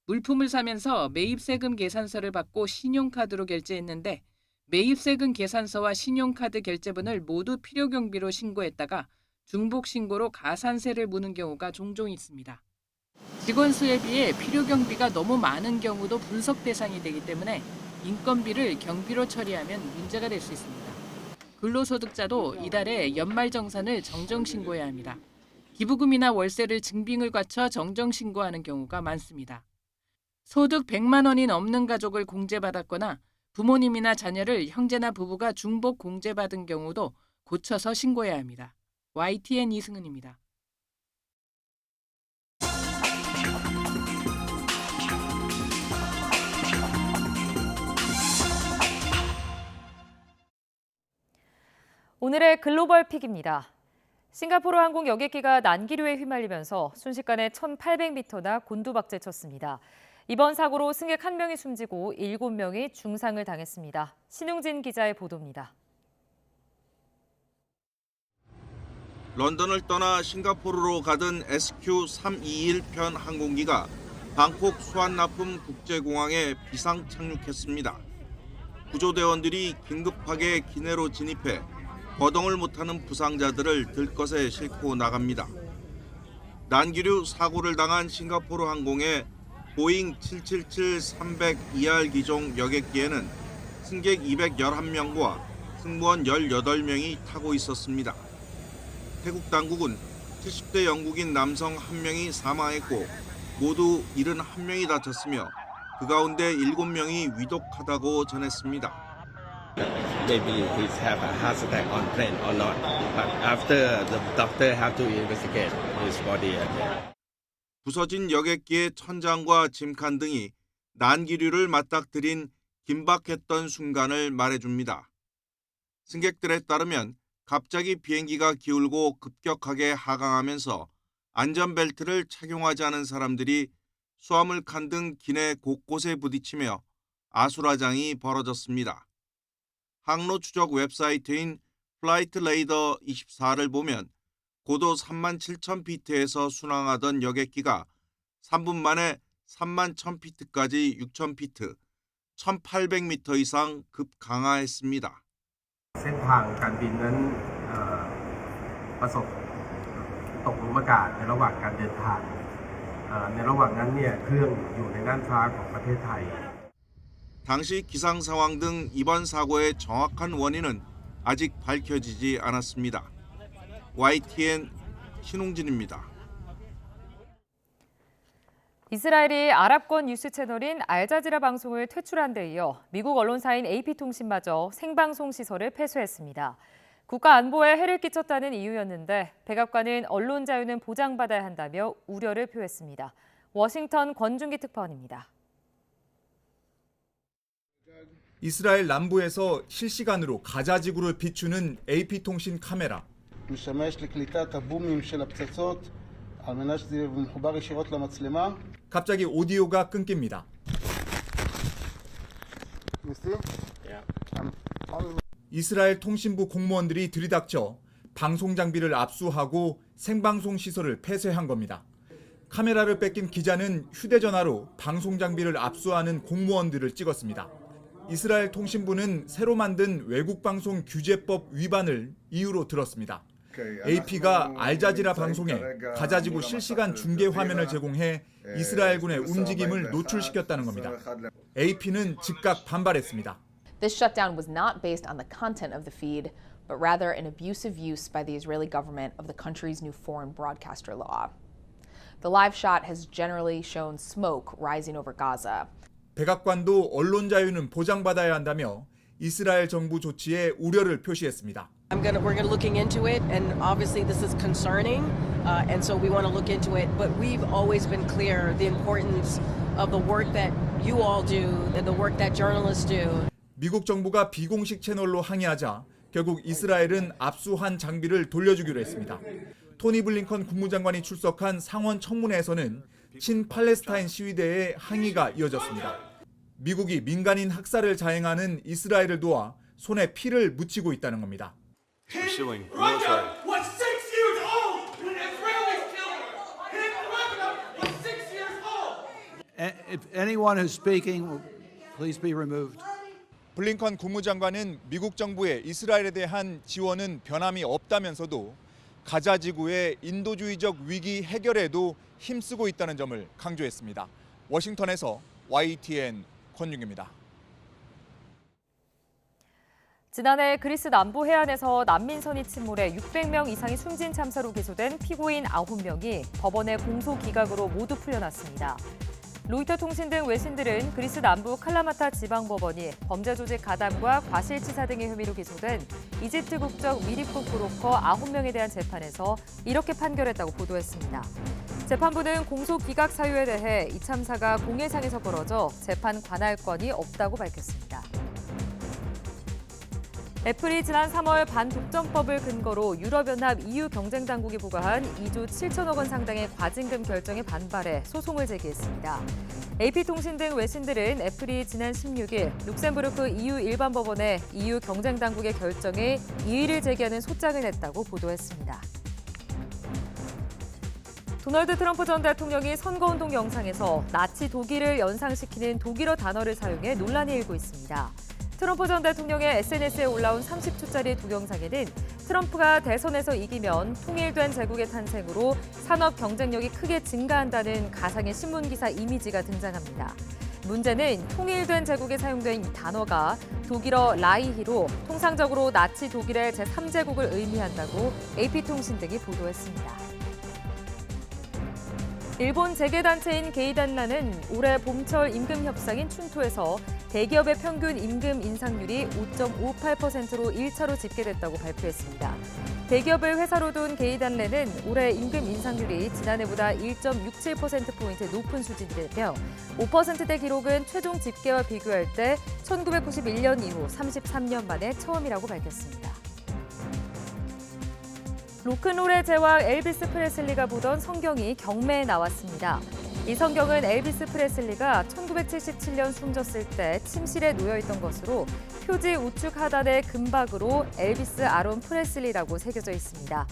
물품을 사면서 매입세금 계산서를 받고 신용카드로 결제했는데 매입세금 계산서와 신용카드 결제분을 모두 필요경비로 신고했다가 중복신고로 가산세를 무는 경우가 종종 있습니다. 직원 수에 비해 필요경비가 너무 많은 경우도 분석 대상이 되기 때문에 인건비를 경비로 처리하면 문제가 될 수 있습니다. 근로소득자도 이달에 연말정산을 정정신고해야 합니다. 기부금이나 월세를 증빙을 갖춰 정정신고하는 경우가 많습니다. 소득 100만 원이 넘는 가족을 공제받았거나 부모님이나 자녀를 형제나 부부가 중복 공제받은 경우도 고쳐서 신고해야 합니다. YTN 이승은입니다. 오늘의 글로벌 픽입니다. 싱가포르 항공 여객기가 난기류에 휘말리면서 순식간에 1,800m나 곤두박질 쳤습니다. 이번 사고로 승객 1명이 숨지고 7명이 중상을 당했습니다. 신웅진 기자의 보도입니다. 런던을 떠나 싱가포르로 가던 SQ321편 항공기가 방콕 수완나품 국제공항에 비상 착륙했습니다. 구조대원들이 긴급하게 기내로 진입해 거동을 못하는 부상자들을 들것에 싣고 나갑니다. 난기류 사고를 당한 싱가포르 항공의 보잉 777-300ER 기종 여객기에는 승객 211명과 승무원 18명이 타고 있었습니다. 태국 당국은 70대 영국인 남성 1명이 사망했고 모두 71명이 다쳤으며 그 가운데 7명이 위독하다고 전했습니다. Maybe he have a heart attack on plane or not, but after the doctor have to investigate his body again. 부서진 여객기의 천장과 짐칸 등이 난기류를 맞닥뜨린 긴박했던 순간을 말해줍니다. 승객들에 따르면 갑자기 비행기가 기울고 급격하게 하강하면서 안전벨트를 착용하지 않은 사람들이 수화물칸 등 기내 곳곳에 부딪히며 아수라장이 벌어졌습니다. 항로 추적 웹사이트인 플라이트 레이더 24를 보면 고도 37,000피트에서 순항하던 여객기가 3분 만에 31,000피트까지 6,000피트, 1,800m 이상 급강하했습니다. เส้นทางการบินนั้นประสบตกหลุมอากาศในระหว่างการเดินทางในระหว่างนั้นเนี่ยเครื่องอยู่ในน่านฟ้าของประเทศไทย 당시 기상 상황 등 이번 사고의 정확한 원인은 아직 밝혀지지 않았습니다. YTN 신웅진입니다. 이스라엘이 아랍권 뉴스 채널인 알자지라 방송을 퇴출한 데 이어 미국 언론사인 AP통신마저 생방송 시설을 폐쇄했습니다. 국가 안보에 해를 끼쳤다는 이유였는데 백악관은 언론 자유는 보장받아야 한다며 우려를 표했습니다. 워싱턴 권준기 특파원입니다. 이스라엘 남부에서 실시간으로 가자 지구를 비추는 AP통신 카메라. משמש לקליטת הבומים של הפצצות על מנת שזה יהיה מחובר ישירות למצלמה. 갑자기 오디오가 끊깁니다. 이스라엘 통신부 공무원들이 들이닥쳐 방송 장비를 압수하고 생방송 시설을 폐쇄한 겁니다. 카메라를 뺏긴 기자는 휴대전화로 방송 장비를 압수하는 공무원들을 찍었습니다. 이스라엘 통신부는 새로 만든 외국방송 규제법 위반을 이유로 들었습니다. AP가 알자지라 방송에 가자지구 실시간 중계 화면을 제공해 이스라엘군의 움직임을 노출시켰다는 겁니다. AP는 즉각 반발했습니다. This shutdown was not based on the content of the feed, but rather an abusive use by the Israeli government of the country's new foreign broadcaster law. The live shot has generally shown smoke rising over Gaza. 백악관도 언론 자유는 보장받아야 한다며 이스라엘 정부 조치에 우려를 표시했습니다. We're looking into it, and obviously this is concerning, and so we want to look into it. But we've always been clear the importance of the work that you all do and the work that journalists do. 미국 정부가 비공식 채널로 항의하자 결국 이스라엘은 압수한 장비를 돌려주기로 했습니다. 토니 블링컨 국무장관이 출석한 상원 청문회에서는 친팔레스타인 시위대의 항의가 이어졌습니다. 미국이 민간인 학살을 자행하는 이스라엘을 도와 손에 피를 묻히고 있다는 겁니다. If anyone is speaking, please be removed. 블링컨 국무장관은 미국 정부의 이스라엘에 대한 지원은 변함이 없다면서도 가자 지구의 인도주의적 위기 해결에도 힘쓰고 있다는 점을 강조했습니다. 워싱턴에서 YTN 권윤규입니다. 지난해 그리스 남부 해안에서 난민선이 침몰해 600명 이상이 숨진 참사로 기소된 피고인 9명이 법원의 공소 기각으로 모두 풀려났습니다. 로이터 통신 등 외신들은 그리스 남부 칼라마타 지방법원이 범죄 조직 가담과 과실치사 등의 혐의로 기소된 이집트 국적 미리프 브로커 9명에 대한 재판에서 이렇게 판결했다고 보도했습니다. 재판부는 공소 기각 사유에 대해 이 참사가 공해상에서 벌어져 재판 관할권이 없다고 밝혔습니다. 애플이 지난 3월 반독점법을 근거로 유럽연합 EU 경쟁당국이 부과한 2조 7천억 원 상당의 과징금 결정에 반발해 소송을 제기했습니다. AP통신 등 외신들은 애플이 지난 16일 룩셈부르크 EU 일반법원에 EU 경쟁당국의 결정에 이의를 제기하는 소장을 냈다고 보도했습니다. 도널드 트럼프 전 대통령이 선거운동 영상에서 나치 독일을 연상시키는 독일어 단어를 사용해 논란이 일고 있습니다. 트럼프 전 대통령의 SNS에 올라온 30초짜리 동영상에는 트럼프가 대선에서 이기면 통일된 제국의 탄생으로 산업 경쟁력이 크게 증가한다는 가상의 신문기사 이미지가 등장합니다. 문제는 통일된 제국에 사용된 이 단어가 독일어 라이히로 통상적으로 나치 독일의 제3제국을 의미한다고 AP통신 등이 보도했습니다. 일본 재계단체인 게이단라는 올해 봄철 임금 협상인 춘토에서 대기업의 평균 임금 인상률이 5.58%로 1차로 집계됐다고 발표했습니다. 대기업을 회사로 둔 게이단레는 올해 임금 인상률이 지난해보다 1.67%포인트 높은 수준이며 5%대 기록은 최종 집계와 비교할 때 1991년 이후 33년 만에 처음이라고 밝혔습니다. 로큰롤의 제왕 엘비스 프레슬리가 보던 성경이 경매에 나왔습니다. 이 성경은 엘비스 프레슬리가 1977년 숨졌을 때 침실에 놓여있던 것으로 표지 우측 하단의 금박으로 엘비스 아론 프레슬리라고 새겨져 있습니다.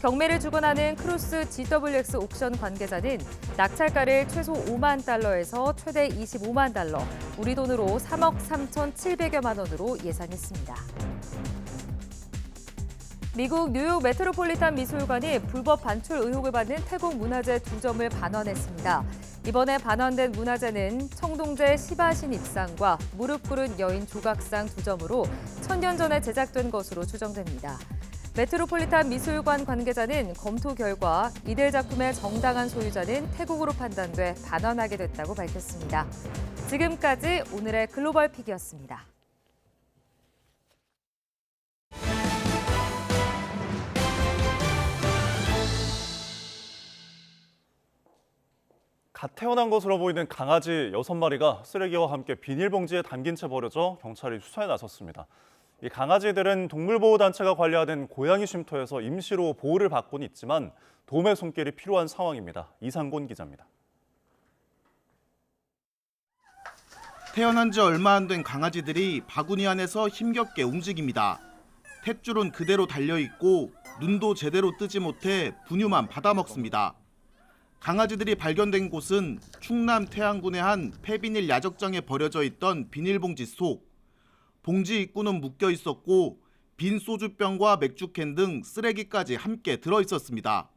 경매를 주관하는 크루스 GWX 옥션 관계자는 낙찰가를 최소 5만 달러에서 최대 25만 달러, 우리 돈으로 3억 3,700여만 원으로 예상했습니다. 미국 뉴욕 메트로폴리탄 미술관이 불법 반출 의혹을 받는 태국 문화재 2점을 반환했습니다. 이번에 반환된 문화재는 청동제 시바신 입상과 무릎 꿇은 여인 조각상 2점으로 1000년 전에 제작된 것으로 추정됩니다. 메트로폴리탄 미술관 관계자는 검토 결과 이들 작품의 정당한 소유자는 태국으로 판단돼 반환하게 됐다고 밝혔습니다. 지금까지 오늘의 글로벌 픽이었습니다. 갓 태어난 것으로 보이는 강아지 6마리가 쓰레기와 함께 비닐봉지에 담긴 채 버려져 경찰이 수사에 나섰습니다. 이 강아지들은 동물보호단체가 관리하는 고양이 쉼터에서 임시로 보호를 받고는 있지만 도움의 손길이 필요한 상황입니다. 이상곤 기자입니다. 태어난 지 얼마 안 된 강아지들이 바구니 안에서 힘겹게 움직입니다. 탯줄은 그대로 달려있고 눈도 제대로 뜨지 못해 분유만 받아먹습니다. 강아지들이 발견된 곳은 충남 태안군의 한 폐비닐 야적장에 버려져 있던 비닐봉지 속. 봉지 입구는 묶여 있었고 빈 소주병과 맥주캔 등 쓰레기까지 함께 들어있었습니다.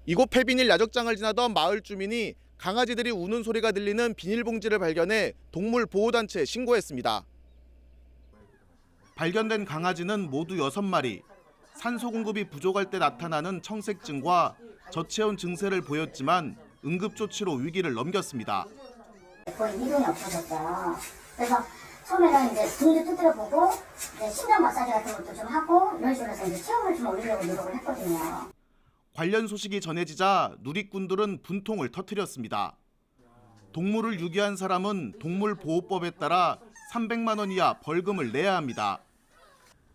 이곳 폐비닐 야적장을 지나던 마을 주민이 강아지들이 우는 소리가 들리는 비닐봉지를 발견해 동물보호단체에 신고했습니다. 발견된 강아지는 모두 6마리. 산소 공급이 부족할 때 나타나는 청색증과 저체온 증세를 보였지만 응급조치로 위기를 넘겼습니다. 거의 이동이 없어졌어요. 그래서 처음에는 이제 등도 두드려 보고 심장 마사지 같은 것도 좀 하고 이런 식으로 해서 이제 체온을 좀 올리려고 노력을 했거든요. 관련 소식이 전해지자 누리꾼들은 분통을 터뜨렸습니다. 동물을 유기한 사람은 동물보호법에 따라 300만 원 이하 벌금을 내야 합니다.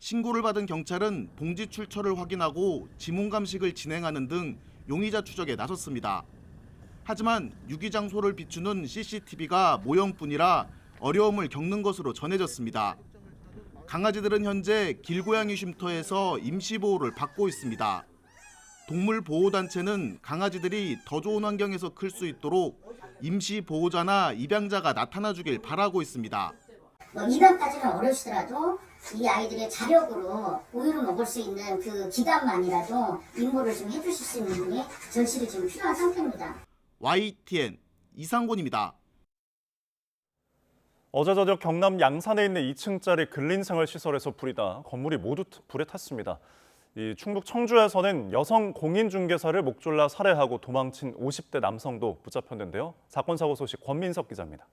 신고를 받은 경찰은 봉지 출처를 확인하고 지문 감식을 진행하는 등 용의자 추적에 나섰습니다. 하지만 유기 장소를 비추는 CCTV가 모형뿐이라 어려움을 겪는 것으로 전해졌습니다. 강아지들은 현재 길고양이 쉼터에서 임시보호를 받고 있습니다. 동물보호단체는 강아지들이 더 좋은 환경에서 클 수 있도록 임시보호자나 입양자가 나타나주길 바라고 있습니다. 입양까지는 어려우시더라도 이 아이들의 자력으로 우유를 먹을 수 있는 그 기간만이라도 임무를 좀 해주실 수 있는 분이 절실히 지금 필요한 상태입니다. YTN 이상곤입니다. 어제 저녁 경남 양산에 있는 2층짜리 근린생활시설에서 불이 나 건물이 모두 불에 탔습니다. 이 충북 청주에서는 여성 공인중개사를 목졸라 살해하고 도망친 50대 남성도 붙잡혔는데요. 사건 사고 소식 권민석 기자입니다.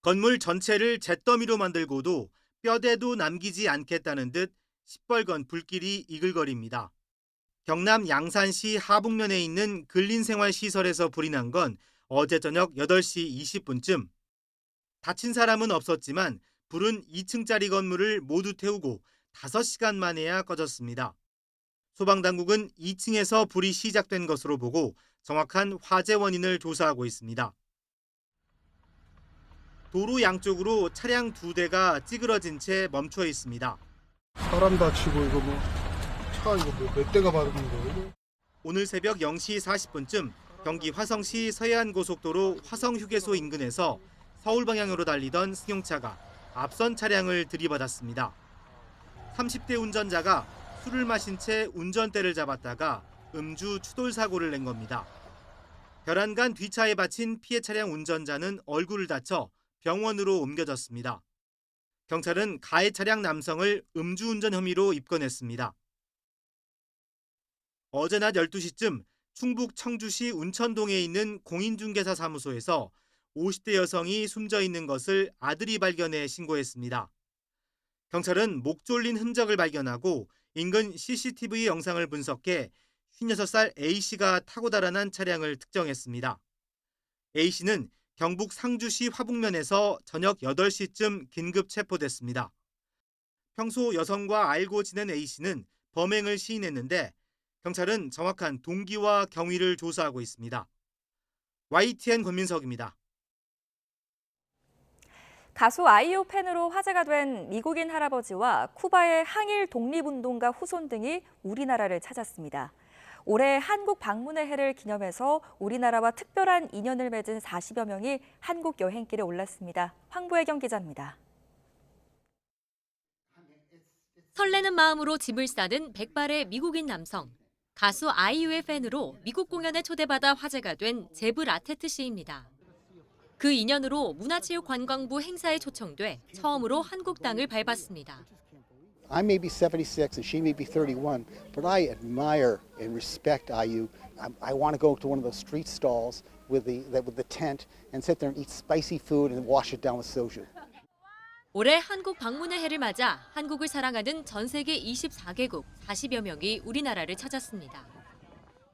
건물 전체를 잿더미로 만들고도 뼈대도 남기지 않겠다는 듯 시뻘건 불길이 이글거립니다. 경남 양산시 하북면에 있는 근린생활시설에서 불이 난 건 어제 저녁 8시 20분쯤. 다친 사람은 없었지만 불은 2층짜리 건물을 모두 태우고 5시간 만에야 꺼졌습니다. 소방당국은 2층에서 불이 시작된 것으로 보고 정확한 화재 원인을 조사하고 있습니다. 도로 양쪽으로 차량 2대가 찌그러진 채 멈춰 있습니다. 사람 다치고 이거 뭐 차 이거 몇 대가 받은 거예요? 오늘 새벽 0시 40분쯤 경기 화성시 서해안고속도로 화성휴게소 인근에서 서울 방향으로 달리던 승용차가 앞선 차량을 들이받았습니다. 30대 운전자가 술을 마신 채 운전대를 잡았다가 음주 추돌 사고를 낸 겁니다. 벼란간 뒤차에 받친 피해 차량 운전자는 얼굴을 다쳐 병원으로 옮겨졌습니다. 경찰은 가해 차량 남성을 음주운전 혐의로 입건했습니다. 어제 낮 12시쯤 충북 청주시 운천동에 있는 공인중개사 사무소에서 50대 여성이 숨져 있는 것을 아들이 발견해 신고했습니다. 경찰은 목 졸린 흔적을 발견하고 인근 CCTV 영상을 분석해 56살 A씨가 타고 달아난 차량을 특정했습니다. A씨는 경북 상주시 화북면에서 저녁 8시쯤 긴급 체포됐습니다. 평소 여성과 알고 지낸 A씨는 범행을 시인했는데 경찰은 정확한 동기와 경위를 조사하고 있습니다. YTN 권민석입니다. 가수 아이유 팬으로 화제가 된 미국인 할아버지와 쿠바의 항일 독립운동가 후손 등이 우리나라를 찾았습니다. 올해 한국 방문의 해를 기념해서 우리나라와 특별한 인연을 맺은 40여 명이 한국 여행길에 올랐습니다. 황보혜경 기자입니다. 설레는 마음으로 짐을 싸는 백발의 미국인 남성. 가수 아이유의 팬으로 미국 공연에 초대받아 화제가 된 제브 라테트 씨입니다. 그 인연으로 문화체육관광부 행사에 초청돼 처음으로 한국 땅을 밟았습니다. I may be 76 and she may be 31, but I admire and respect IU. I want to go to one of those street stalls with the tent and sit there and eat spicy food and wash it down with soju. 올해 한국 방문의 해를 맞아 한국을 사랑하는 전 세계 24개국 40여 명이 우리나라를 찾았습니다.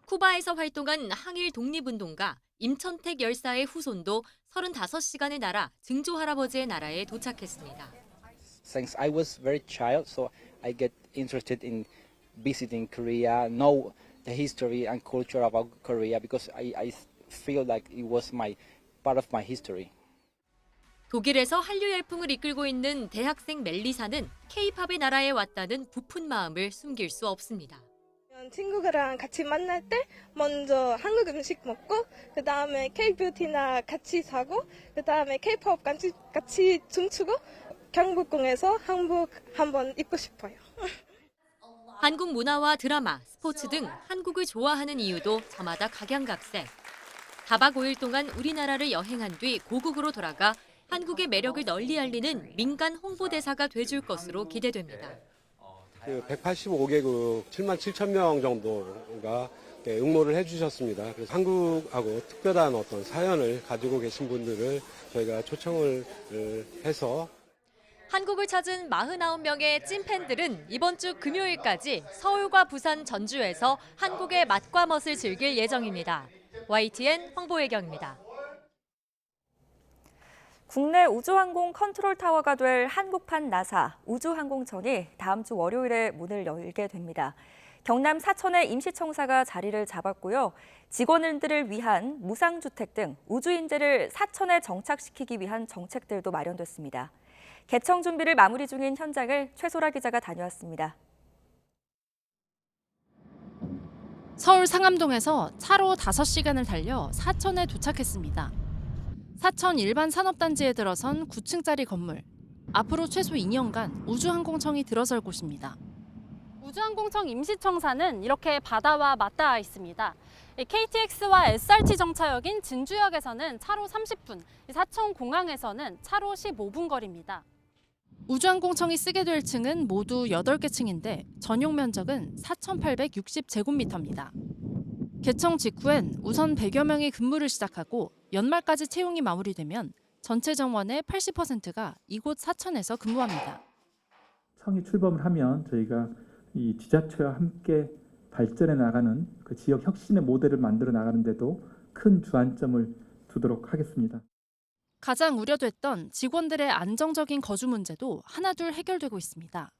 쿠바에서 활동한 항일 독립운동가 임천택 열사의 후손도 35시간을 날아 증조 할아버지의 나라에 도착했습니다. Since I was very child, so I get interested in visiting Korea, know the history and culture about Korea because I feel like it was part of my history. 독일에서 한류 열풍을 이끌고 있는 대학생 멜리사는 K-팝의 나라에 왔다는 부푼 마음을 숨길 수 없습니다. 친구들이랑 같이 만날 때 먼저 한국 음식 먹고 그 다음에 K-뷰티나 같이 사고 그 다음에 K-팝 같이 춤추고 경복궁에서 한복 한번 입고 싶어요. 한국 문화와 드라마, 스포츠 등 한국을 좋아하는 이유도 저마다 각양각색. 4박 5일 동안 우리나라를 여행한 뒤 고국으로 돌아가 한국의 매력을 널리 알리는 민간 홍보대사가 돼줄 것으로 기대됩니다. 185개국 7만 7천 명 정도가 응모를 해주셨습니다. 그래서 한국하고 특별한 어떤 사연을 가지고 계신 분들을 저희가 초청을 해서 한국을 찾은 49명의 찐팬들은 이번 주 금요일까지 서울과 부산, 전주에서 한국의 맛과 멋을 즐길 예정입니다. YTN 황보혜경입니다. 국내 우주항공 컨트롤 타워가 될 한국판 나사 우주항공청이 다음 주 월요일에 문을 열게 됩니다. 경남 사천에 임시청사가 자리를 잡았고요. 직원들을 위한 무상주택 등 우주인재를 사천에 정착시키기 위한 정책들도 마련됐습니다. 개청 준비를 마무리 중인 현장을 최소라 기자가 다녀왔습니다. 서울 상암동에서 차로 5시간을 달려 사천에 도착했습니다. 사천 일반 산업단지에 들어선 9층짜리 건물. 앞으로 최소 2년간 우주항공청이 들어설 곳입니다. 우주항공청 임시청사는 이렇게 바다와 맞닿아 있습니다. KTX와 SRT 정차역인 진주역에서는 차로 30분, 사천공항에서는 차로 15분 거리입니다. 우주항공청이 쓰게 될 층은 모두 8개 층인데 전용 면적은 4,860제곱미터입니다. 개청 직후엔 우선 100여 명이 근무를 시작하고 연말까지 채용이 마무리되면 전체 정원의 80%가 이곳 사천에서 근무합니다. 청이 출범을 하면 저희가 이 지자체와 함께 발전해 나가는 그 지역 혁신의 모델을 만들어 나가는데도 큰 주안점을 두도록 하겠습니다. 가장 우려됐던 직원들의 안정적인 거주 문제도 하나둘 해결되고 있습니다.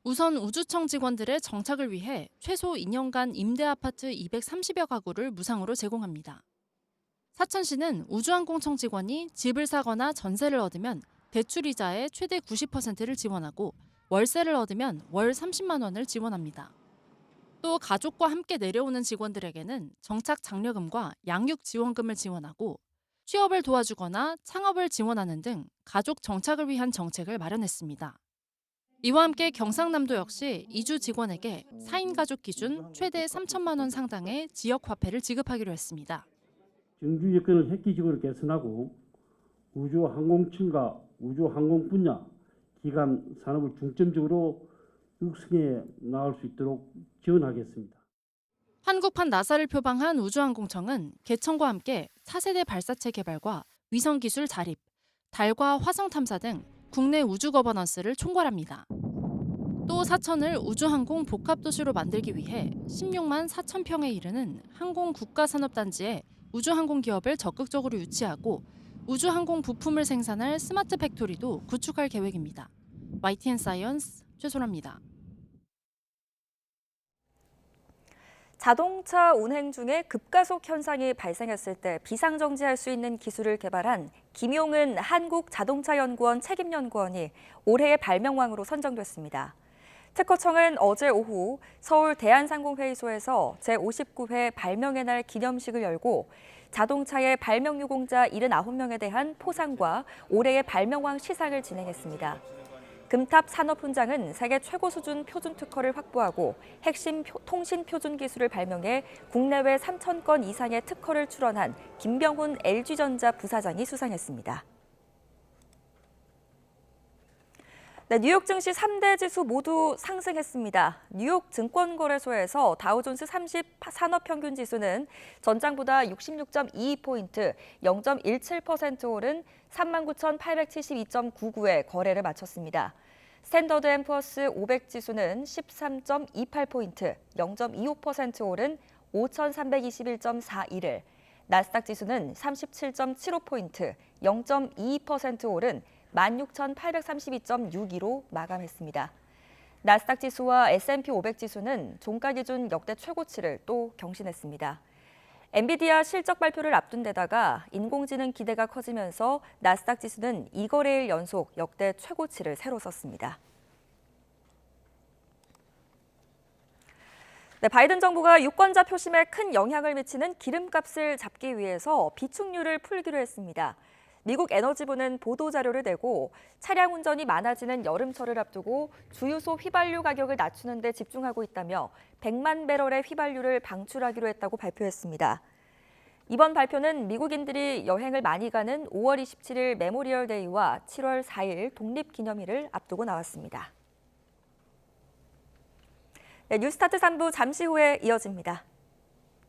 우선 우주청 직원들의 정착을 위해 최소 2년간 임대 아파트 230여 가구를 무상으로 제공합니다. 사천시는 우주항공청 직원이 집을 사거나 전세를 얻으면 대출이자의 최대 90%를 지원하고 월세를 얻으면 월 30만 원을 지원합니다. 또 가족과 함께 내려오는 직원들에게는 정착 장려금과 양육 지원금을 지원하고 취업을 도와주거나 창업을 지원하는 등 가족 정착을 위한 정책을 마련했습니다. 이와 함께 경상남도 역시 이주 직원에게 4인 가족 기준 최대 3천만 원 상당의 지역 화폐를 지급하기로 했습니다. 정규 여건을 획기적으로 개선하고 우주항공청과 우주항공 분야, 기간 산업을 중점적으로 육성해 나갈 수 있도록 지원하겠습니다. 한국판 나사를 표방한 우주항공청은 개청과 함께 차세대 발사체 개발과 위성기술 자립, 달과 화성 탐사 등 국내 우주 거버넌스를 총괄합니다. 또 사천을 우주항공 복합도시로 만들기 위해 16만 4천 평에 이르는 항공 국가산업단지에 우주항공 기업을 적극적으로 유치하고 우주항공 부품을 생산할 스마트 팩토리도 구축할 계획입니다. YTN 사이언스 최소라입니다. 자동차 운행 중에 급가속 현상이 발생했을 때 비상정지할 수 있는 기술을 개발한 김용은 한국자동차연구원 책임연구원이 올해의 발명왕으로 선정됐습니다. 특허청은 어제 오후 서울 대한상공회의소에서 제59회 발명의 날 기념식을 열고 자동차의 발명 유공자 79명에 대한 포상과 올해의 발명왕 시상을 진행했습니다. 금탑 산업훈장은 세계 최고 수준 표준 특허를 확보하고 핵심 통신 표준 기술을 발명해 국내외 3,000건 이상의 특허를 출원한 김병훈 LG전자 부사장이 수상했습니다. 네, 뉴욕 증시 3대 지수 모두 상승했습니다. 뉴욕 증권거래소에서 다우존스 30 산업평균 지수는 전장보다 66.22포인트, 0.17% 오른 39,872.99에 거래를 마쳤습니다. 스탠더드 앤 푸어스 500 지수는 13.28포인트, 0.25% 오른 5,321.41을, 나스닥 지수는 37.75포인트, 0.22% 오른 16,832.62로 마감했습니다. 나스닥 지수와 S&P 500 지수는 종가 기준 역대 최고치를 또 경신했습니다. 엔비디아 실적 발표를 앞둔 데다가 인공지능 기대가 커지면서 나스닥 지수는 2거래일 연속 역대 최고치를 새로 썼습니다. 네, 바이든 정부가 유권자 표심에 큰 영향을 미치는 기름값을 잡기 위해서 비축류를 풀기로 했습니다. 미국 에너지부는 보도자료를 내고 차량 운전이 많아지는 여름철을 앞두고 주유소 휘발유 가격을 낮추는 데 집중하고 있다며 100만 배럴의 휘발유를 방출하기로 했다고 발표했습니다. 이번 발표는 미국인들이 여행을 많이 가는 5월 27일 메모리얼 데이와 7월 4일 독립기념일을 앞두고 나왔습니다. 네, 뉴스타트 3부 잠시 후에 이어집니다.